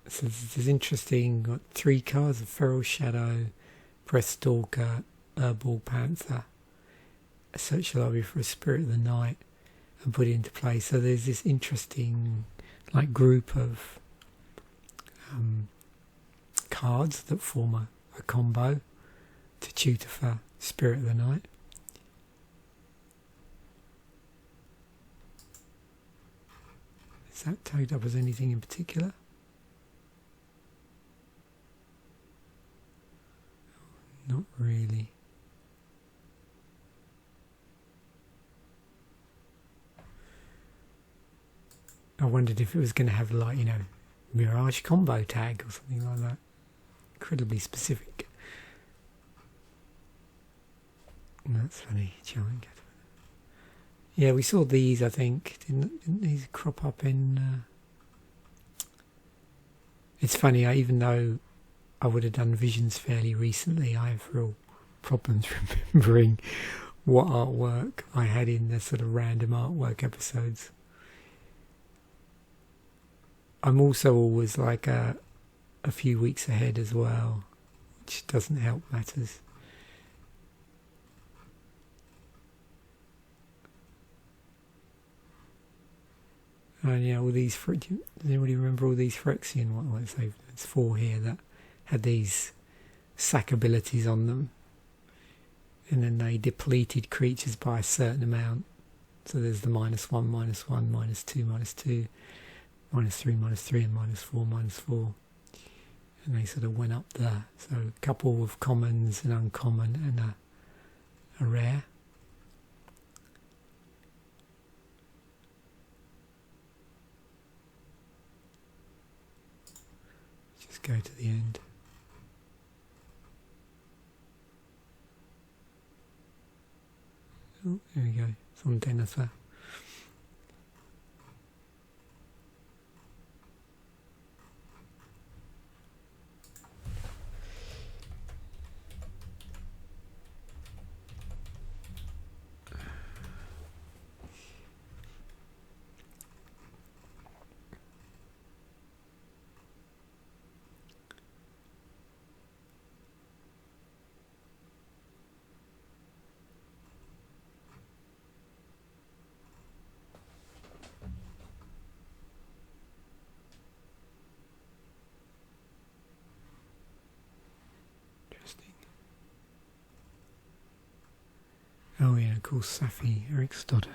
Speaker 1: So there's interesting, got 3 cards of Feral Shadow, Breathstalker, Herbal Panther. Search the library for a Spirit of the Night and put it into play. So there's this interesting like group of cards that form a combo to tutor for Spirit of the Night. Is that tagged up as anything in particular? Not really. I wondered if it was going to have like, you know, Mirage combo tag or something like that. Incredibly specific. That's funny. Giant. Yeah, we saw these, I think. Didn't these crop up in... It's funny, even though I would have done Visions fairly recently, I have real problems remembering what artwork I had in the sort of random artwork episodes. I'm also always like a few weeks ahead as well, which doesn't help matters. And yeah, all these, does anybody remember all these Phyrexian, what say, it's 4 here that had these sack abilities on them, and then they depleted creatures by a certain amount. So there's the -1, -1, -2, -2, -3, -3, and -4, -4. And they sort of went up there. So a couple of commons, an uncommon, and a rare. Just go to the end. Oh, there we go. It's on Denethor. Oh yeah, of course, Safi, Eric's daughter.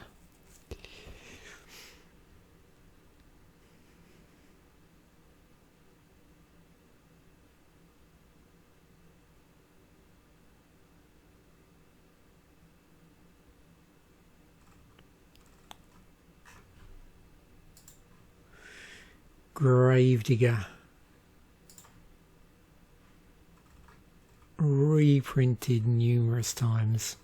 Speaker 1: Gravedigger. Reprinted numerous times.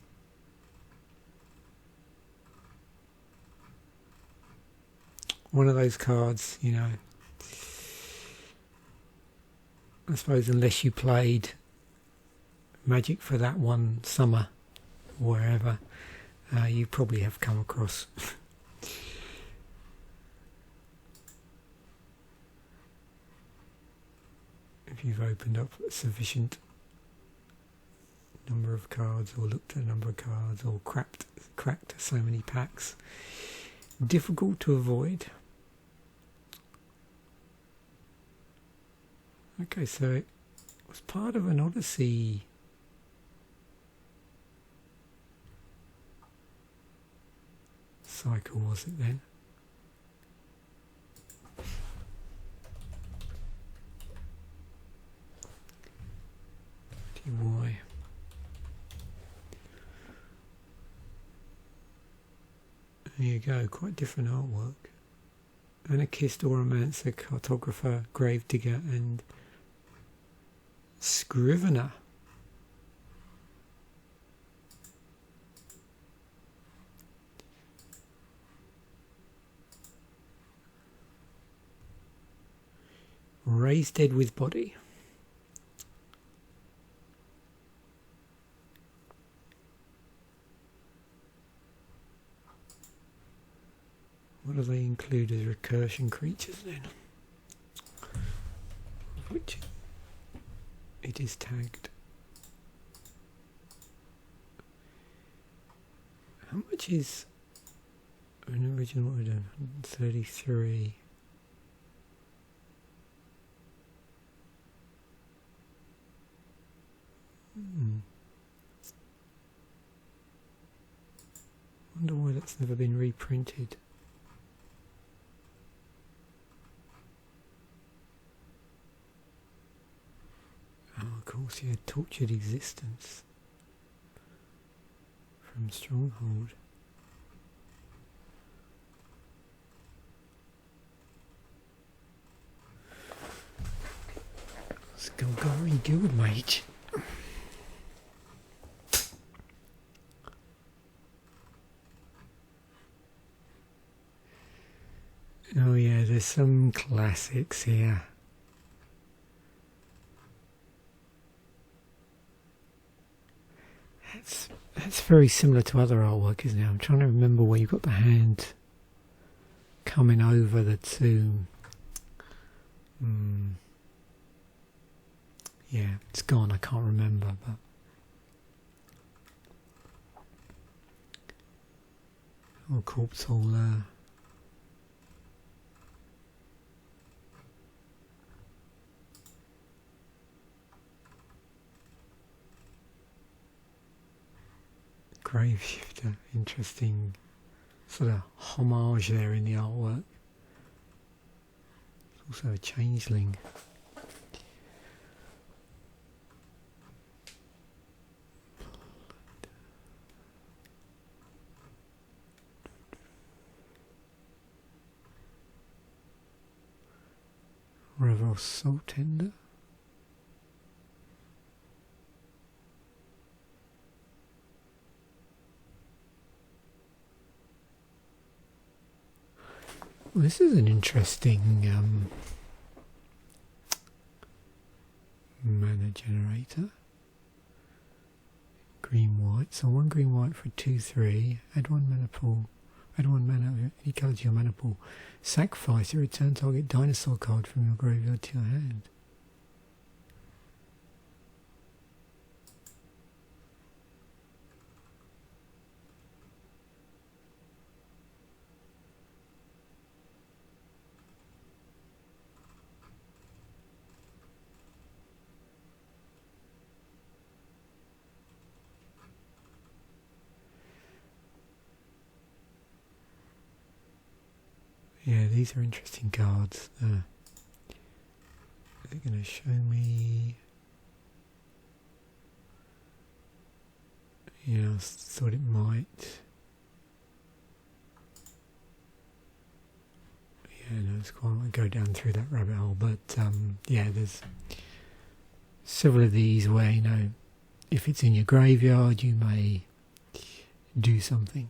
Speaker 1: One of those cards, you know, I suppose unless you played Magic for that one summer, wherever, you probably have come across. If you've opened up a sufficient number of cards, or looked at a number of cards, or cracked so many packs. Difficult to avoid. Okay, so it was part of an Odyssey cycle, was it then? DY. There you go, quite different artwork. Anarchist, Oromancer, Cartographer, Gravedigger, and Scrivener. Raised Dead with Body. What do they include as recursion creatures then? which it is tagged. How much is an original order? 133. Wonder why that's never been reprinted. Oh, of course, yeah, Tortured Existence from Stronghold. Skulgari Guildmage. Oh yeah, there's some classics here. That's very similar to other artwork, isn't it? I'm trying to remember where you've got the hand coming over the tomb. Yeah, it's gone, I can't remember, but oh, corpse hole. Grave shifter, interesting sort of homage there in the artwork. It's also a changeling. Revel Soul Tender. Well, this is an interesting mana generator. Green white. So 1 green white for 2/3. Add 1 mana pool. Add 1 mana of any colour to your mana pool. Sacrifice it. Return target dinosaur card from your graveyard to your hand. Yeah, these are interesting cards. They're going to show me. Yeah, I thought it might. Yeah, no, it's quite like go down through that rabbit hole. But yeah, there's several of these where, you know, if it's in your graveyard, you may do something.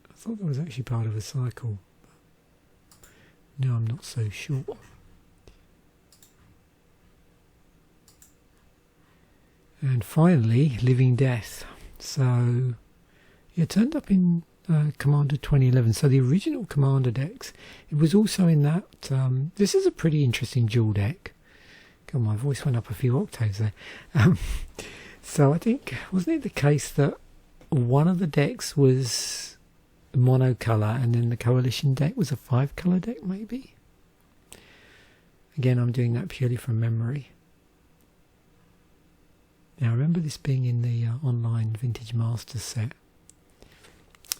Speaker 1: I thought that was actually part of a cycle. No, I'm not so sure. And finally, Living Death. So, yeah, it turned up in Commander 2011. So the original Commander decks, it was also in that. This is a pretty interesting dual deck. God, my voice went up a few octaves there. So I think, wasn't it the case that one of the decks was monocolour and then the coalition deck was a 5-colour deck, maybe? Again, I'm doing that purely from memory. Now I remember this being in the online Vintage Masters set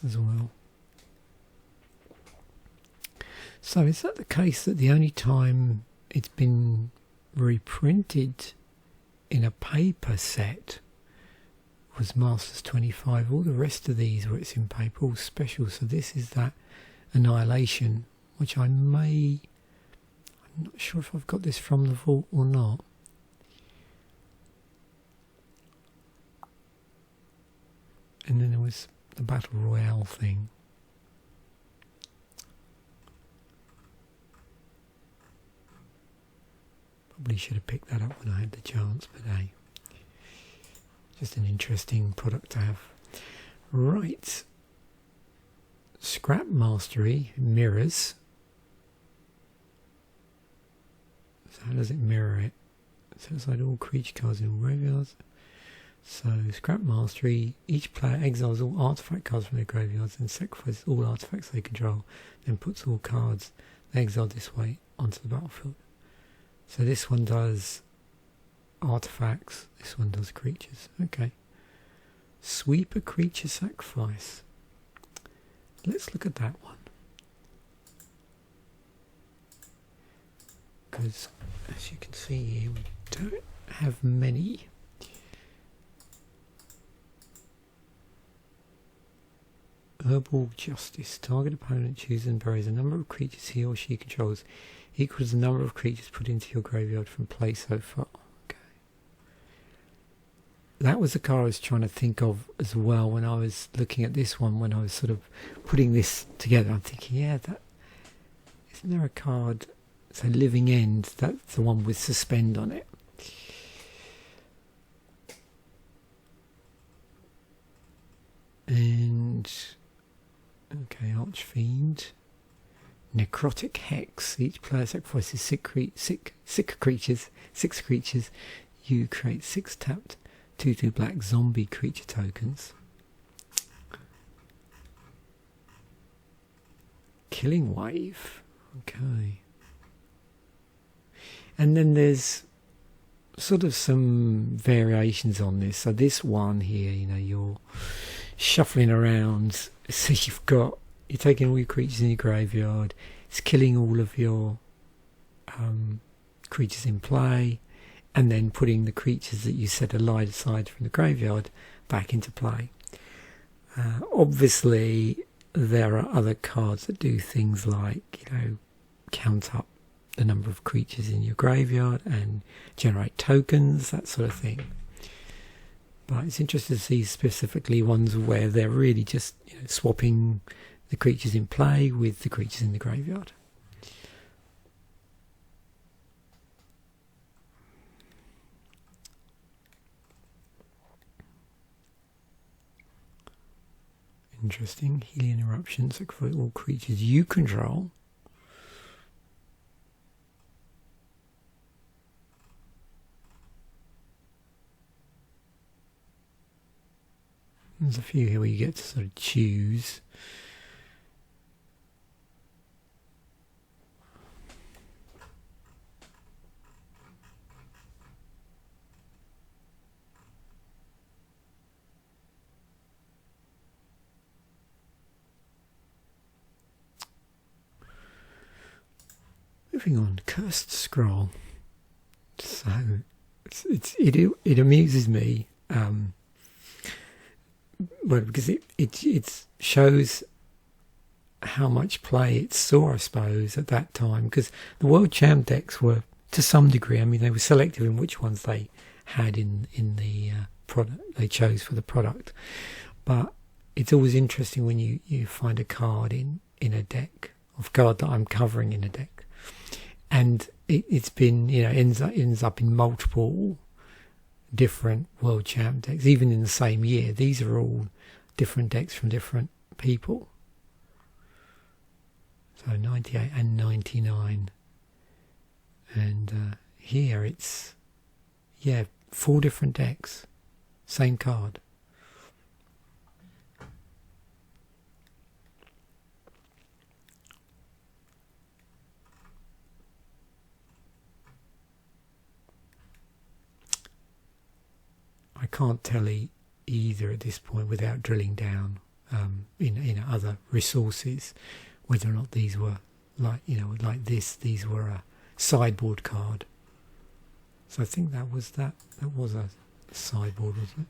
Speaker 1: as well. So is that the case that the only time it's been reprinted in a paper set was Masters 25? All the rest of these where it's in paper, all special. So this is that Annihilation, which I'm not sure if I've got this from the vault or not. And then there was the Battle Royale thing. Probably should have picked that up when I had the chance, but hey. Just an interesting product to have. Right. Scrap Mastery, Mirrors. So how does it mirror it? Set aside all creature cards in graveyards. So scrap mastery. Each player exiles all artifact cards from their graveyards and sacrifices all artifacts they control. Then puts all cards they exiled this way onto the battlefield. So this one does artifacts. This one does creatures. Okay. Sweep a creature sacrifice. Let's look at that one. Because as you can see here, we don't have many. Herbal Justice. Target opponent chooses and buries a number of creatures he or she controls equals the number of creatures put into your graveyard from play so far. Okay. That was the card I was trying to think of as well when I was looking at this one, when I was sort of putting this together. I'm thinking, yeah, that isn't there a card? So Living End, that's the one with suspend on it. And okay, Archfiend. Necrotic Hex. Each player sacrifices six creatures. You create 6 tapped 2/2 black zombie creature tokens. Killing Wave. Okay. And then there's sort of some variations on this. So this one here, you know, you're shuffling around. So you're taking all your creatures in your graveyard. It's killing all of your creatures in play, and then putting the creatures that you set aside from the graveyard back into play. Obviously, there are other cards that do things like, you know, count up the number of creatures in your graveyard and generate tokens, that sort of thing. But it's interesting to see specifically ones where they're really just, you know, swapping the creatures in play with the creatures in the graveyard. Interesting. Healing Eruption. Sacrifice all creatures you control. There's a few here where you get to sort of choose. Moving on, Cursed Scroll. So it amuses me. Well, because it shows how much play it saw, I suppose, at that time. Because the World Champ decks were, to some degree, I mean, they were selective in which ones they had in the product they chose for the product. But it's always interesting when you find a card in a deck, of card that I'm covering in a deck, and it's been, you know, ends up in multiple different World Champ decks, even in the same year. These are all different decks from different people. So 98 and 99. And here it's, yeah, 4 different decks. Same card. I can't tell either at this point without drilling down in other resources whether or not these were like these were a sideboard card. So I think that was a sideboard, wasn't it?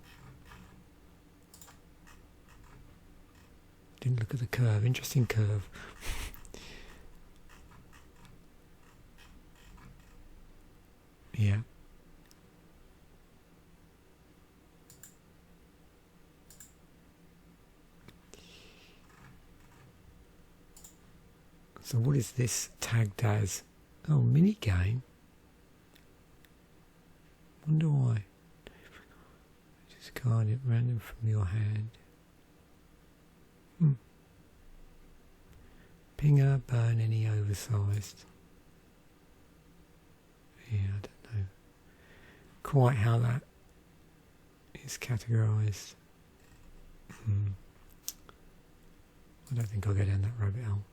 Speaker 1: Didn't look at the curve. Interesting curve. Yeah. So what is this tagged as? Oh, mini game. Wonder why. Discard it random from your hand. Pinger, burn any oversized. quite how that is categorised. I don't think I'll go down that rabbit hole.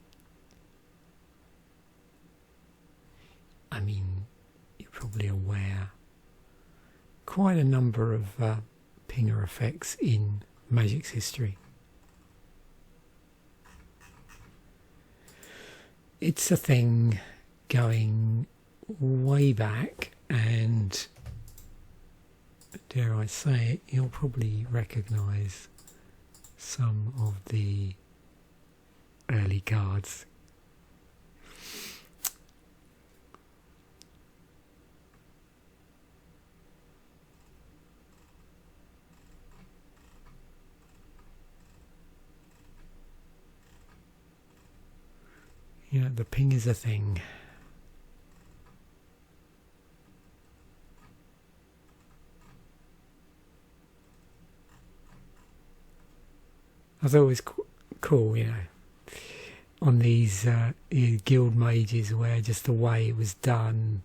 Speaker 1: I mean, you're probably aware quite a number of pinger effects in Magic's history. It's a thing going way back, and dare I say it, you'll probably recognise some of the early cards. Yeah, the ping is a thing. I thought it was cool, you know, on these guild mages, where just the way it was done,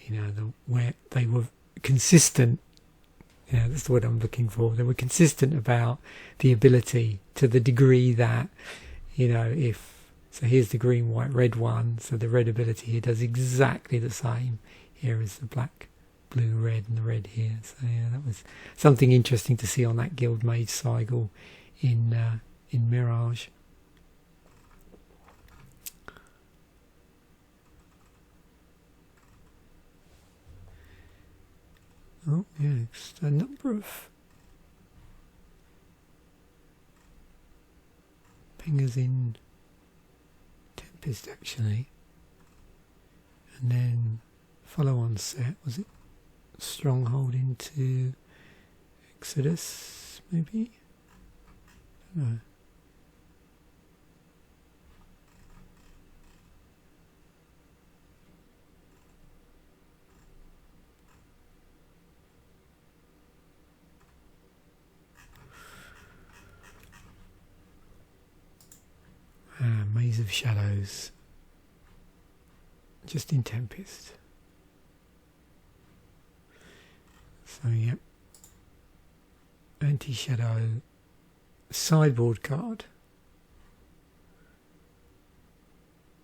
Speaker 1: you know, where they were consistent. Yeah, that's what I'm looking for. They were consistent about the ability, to the degree that, you know, so here's the green, white, red one. So the red ability here does exactly the same here as the black, blue, red, and the red here. So yeah, that was something interesting to see on that guild mage cycle in Mirage. Oh yeah, it's a number of pingers in Tempest actually, and then follow-on set, was it Stronghold into Exodus maybe? I don't know. Maze of Shadows, just in Tempest. So yep, anti-shadow sideboard card.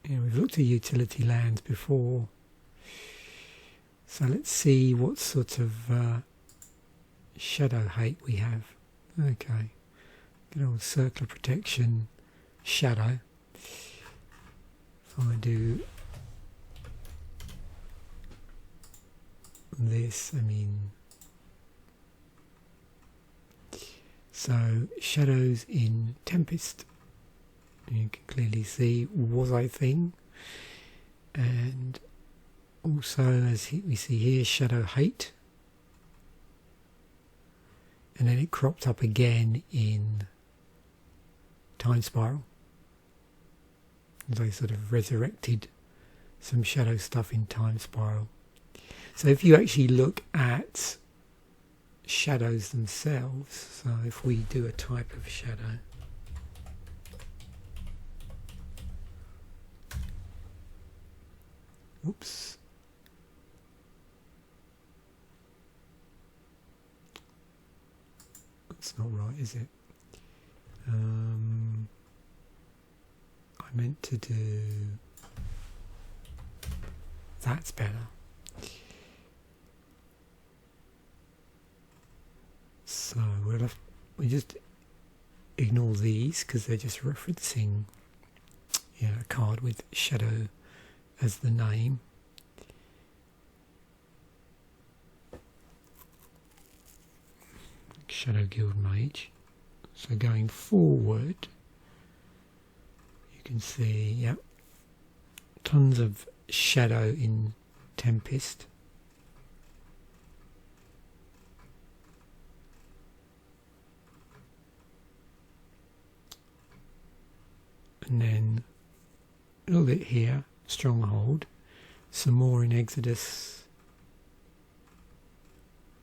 Speaker 1: Yeah, we've looked at utility lands before, so let's see what sort of shadow hate we have. Okay, good old Circle of Protection shadow. If I do this, I mean, so shadows in Tempest, you can clearly see was a thing, and also as we see here, shadow hate, and then it cropped up again in Time Spiral. They sort of resurrected some shadow stuff in Time Spiral. So if you actually look at shadows themselves, so if we do a type of shadow, whoops, that's not right, is it? I meant to do, that's better. So we just ignore these because they're just referencing, yeah, a card with shadow as the name. Shadow Guild Mage. So going forward, you can see, yep, tons of shadow in Tempest. And then a little bit here, Stronghold, some more in Exodus,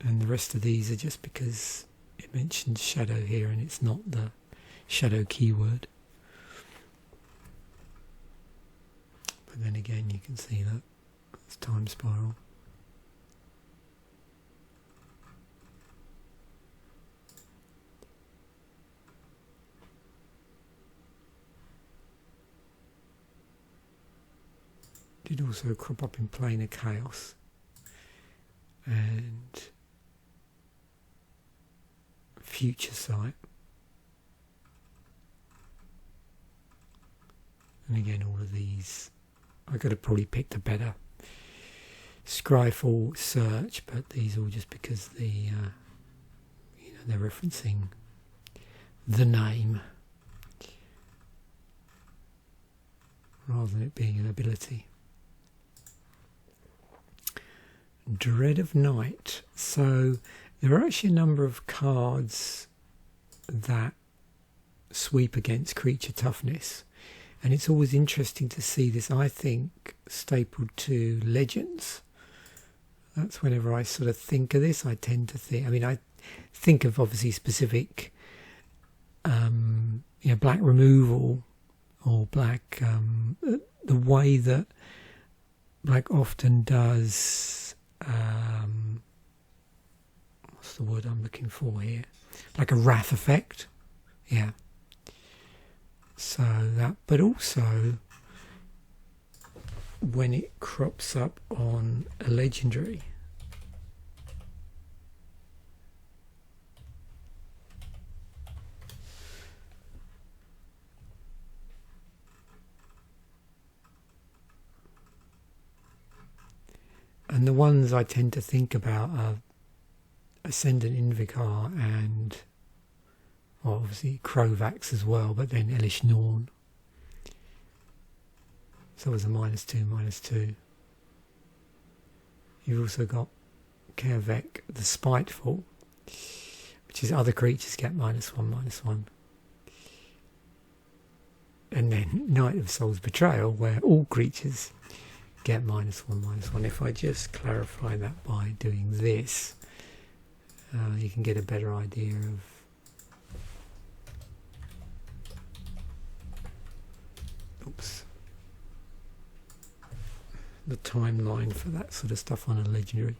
Speaker 1: and the rest of these are just because it mentions shadow here and it's not the shadow keyword. But then again, you can see that it's Time Spiral. Did also crop up in Planar Chaos. And Future Sight. And again, all of these, I could have probably picked a better Scryfall search, but these all just because the they're referencing the name rather than it being an ability. Dread of Night. So there are actually a number of cards that sweep against creature toughness, and it's always interesting to see this, I think, stapled to Legends. That's whenever I sort of think of this, I tend to think, I mean, I think of obviously specific black removal or black, the way that black often does, what's the word I'm looking for here? Like a wrath effect. Yeah. So that, but also when it crops up on a legendary. And the ones I tend to think about are Ascendant Invocar and, well, obviously Krovax as well, but then Elish Norn. So there's a -2/-2. You've also got Kervek the Spiteful, which is other creatures get -1/-1. And then Night of Soul's Betrayal, where all creatures get -1/-1. If I just clarify that by doing this, you can get a better idea of the timeline for that sort of stuff on a legendary.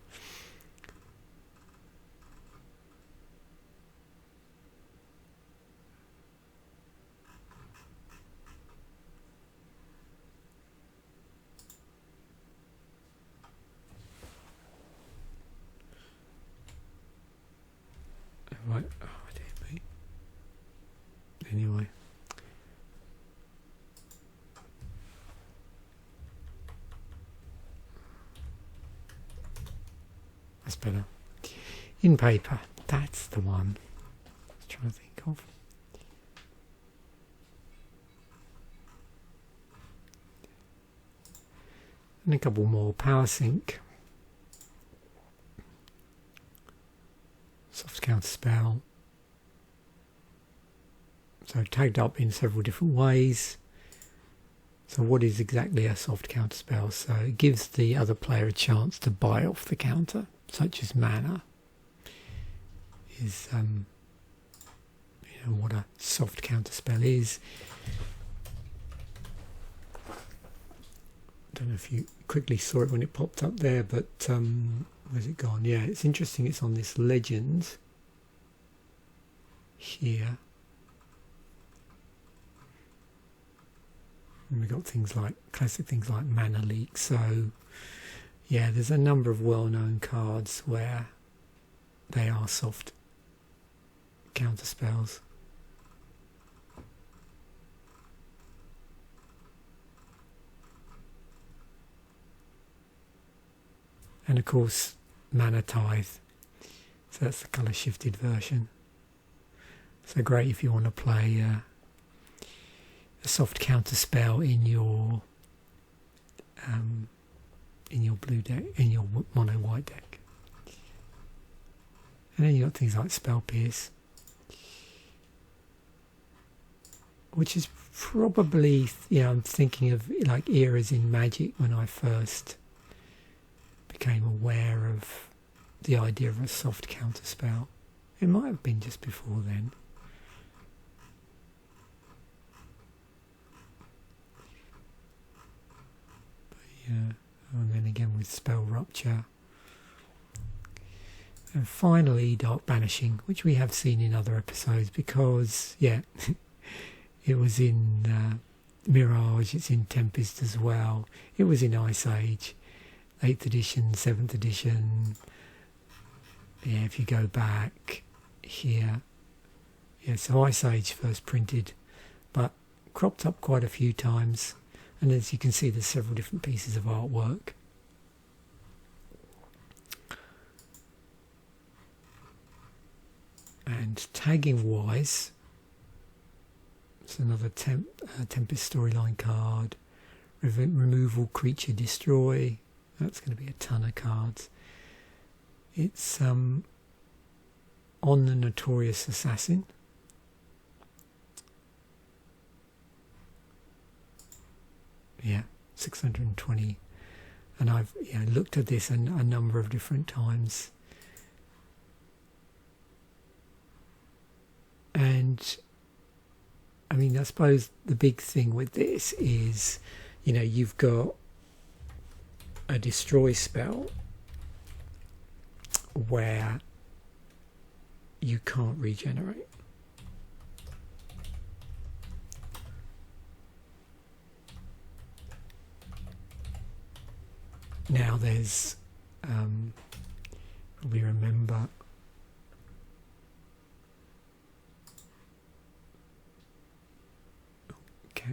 Speaker 1: Right, oh dear me. Anyway. That's better. In paper, that's the one I was trying to think of. And a couple more. Power Sync. Soft counter spell. So tagged up in several different ways. So what is exactly a soft counter spell? So it gives the other player a chance to buy off the counter, such as mana. Is what a soft counter spell is. Don't know if you quickly saw it when it popped up there, but where's it gone? Yeah, it's interesting. It's on this Legends here. And we've got things like, classic things like Mana Leak. So, yeah, there's a number of well-known cards where they are soft counter spells. And of course, Mana Tithe. So that's the colour shifted version. So great if you want to play a soft counter spell in your blue deck, in your mono white deck. And then you got things like Spell Pierce, which is probably, I'm thinking of like eras in Magic when I first became aware of the idea of a soft counter spell. It might have been just before then. Yeah, and then again with Spell Rupture. And finally, Dark Banishing, which we have seen in other episodes because, yeah, it was in Mirage, it's in Tempest as well. It was in Ice Age, 8th edition, 7th edition. Yeah, if you go back here, yeah, so Ice Age first printed, but cropped up quite a few times, and as you can see there's several different pieces of artwork. And tagging wise, it's another Tempest storyline card. Removal, creature, destroy. That's going to be a ton of cards. It's on the Notorious Assassin. Yeah, 620. And I've looked at this a number of different times. And I mean, I suppose the big thing with this is, you've got a destroy spell where you can't regenerate. Now there's, probably remember, okay,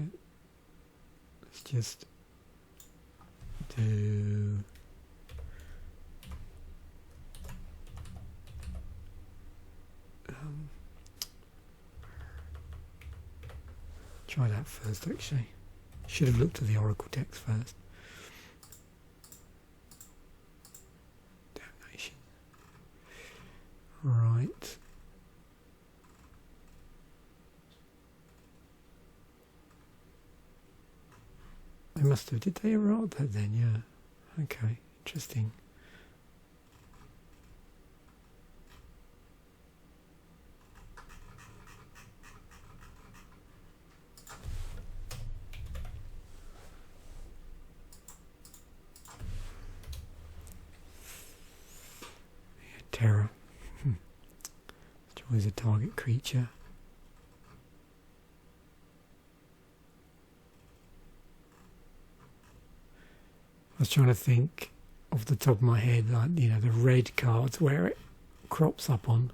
Speaker 1: let's just do try that first actually. Should have looked at the Oracle text first. Damnation. Right. They must have. Did they errata that then? Yeah. Okay. Interesting. Yeah, terror. Destroys a target creature. I was trying to think off the top of my head, like, the red cards where it crops up on.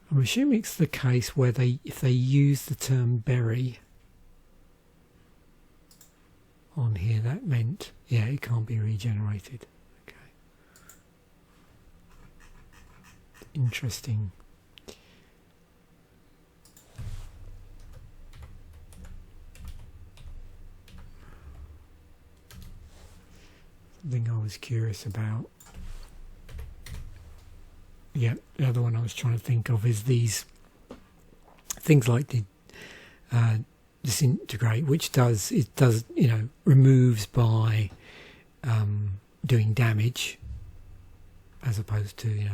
Speaker 1: I'm assuming it's the case where if they use the term bury on here, that meant, yeah, it can't be regenerated. Okay. Interesting. Something I was curious about. Yeah, the other one I was trying to think of is these things like the disintegrate, which removes by doing damage as opposed to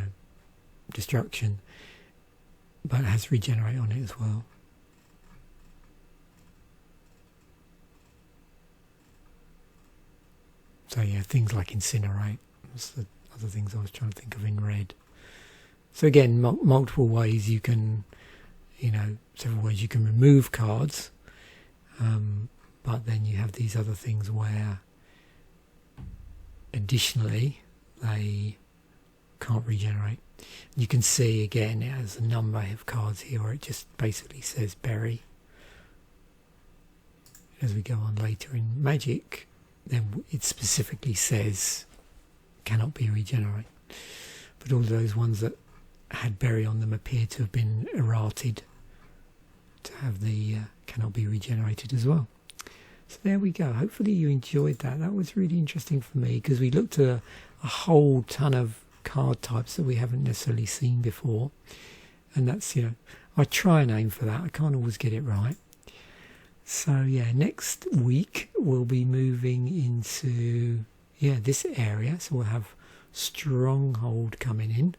Speaker 1: destruction, but it has regenerate on it as well. So yeah, things like incinerate. That's the other things I was trying to think of in red. So again, multiple ways you can, several ways you can remove cards, but then you have these other things where additionally they can't regenerate. You can see again it has a number of cards here where it just basically says bury. As we go on later in Magic, then it specifically says cannot be regenerated. But all those ones that had bury on them appear to have been errated to have the cannot be regenerated as well. So there we go. Hopefully you enjoyed that. That was really interesting for me because we looked at a whole ton of card types that we haven't necessarily seen before, and that's I try and aim for that. I can't always get it right, So yeah, next week we'll be moving into this area, so we'll have Stronghold coming in,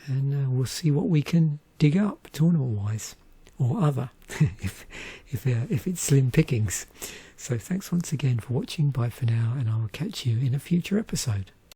Speaker 1: and we'll see what we can dig up tournament wise or other if it's slim pickings. So thanks once again for watching. Bye for now, and I will catch you in a future episode.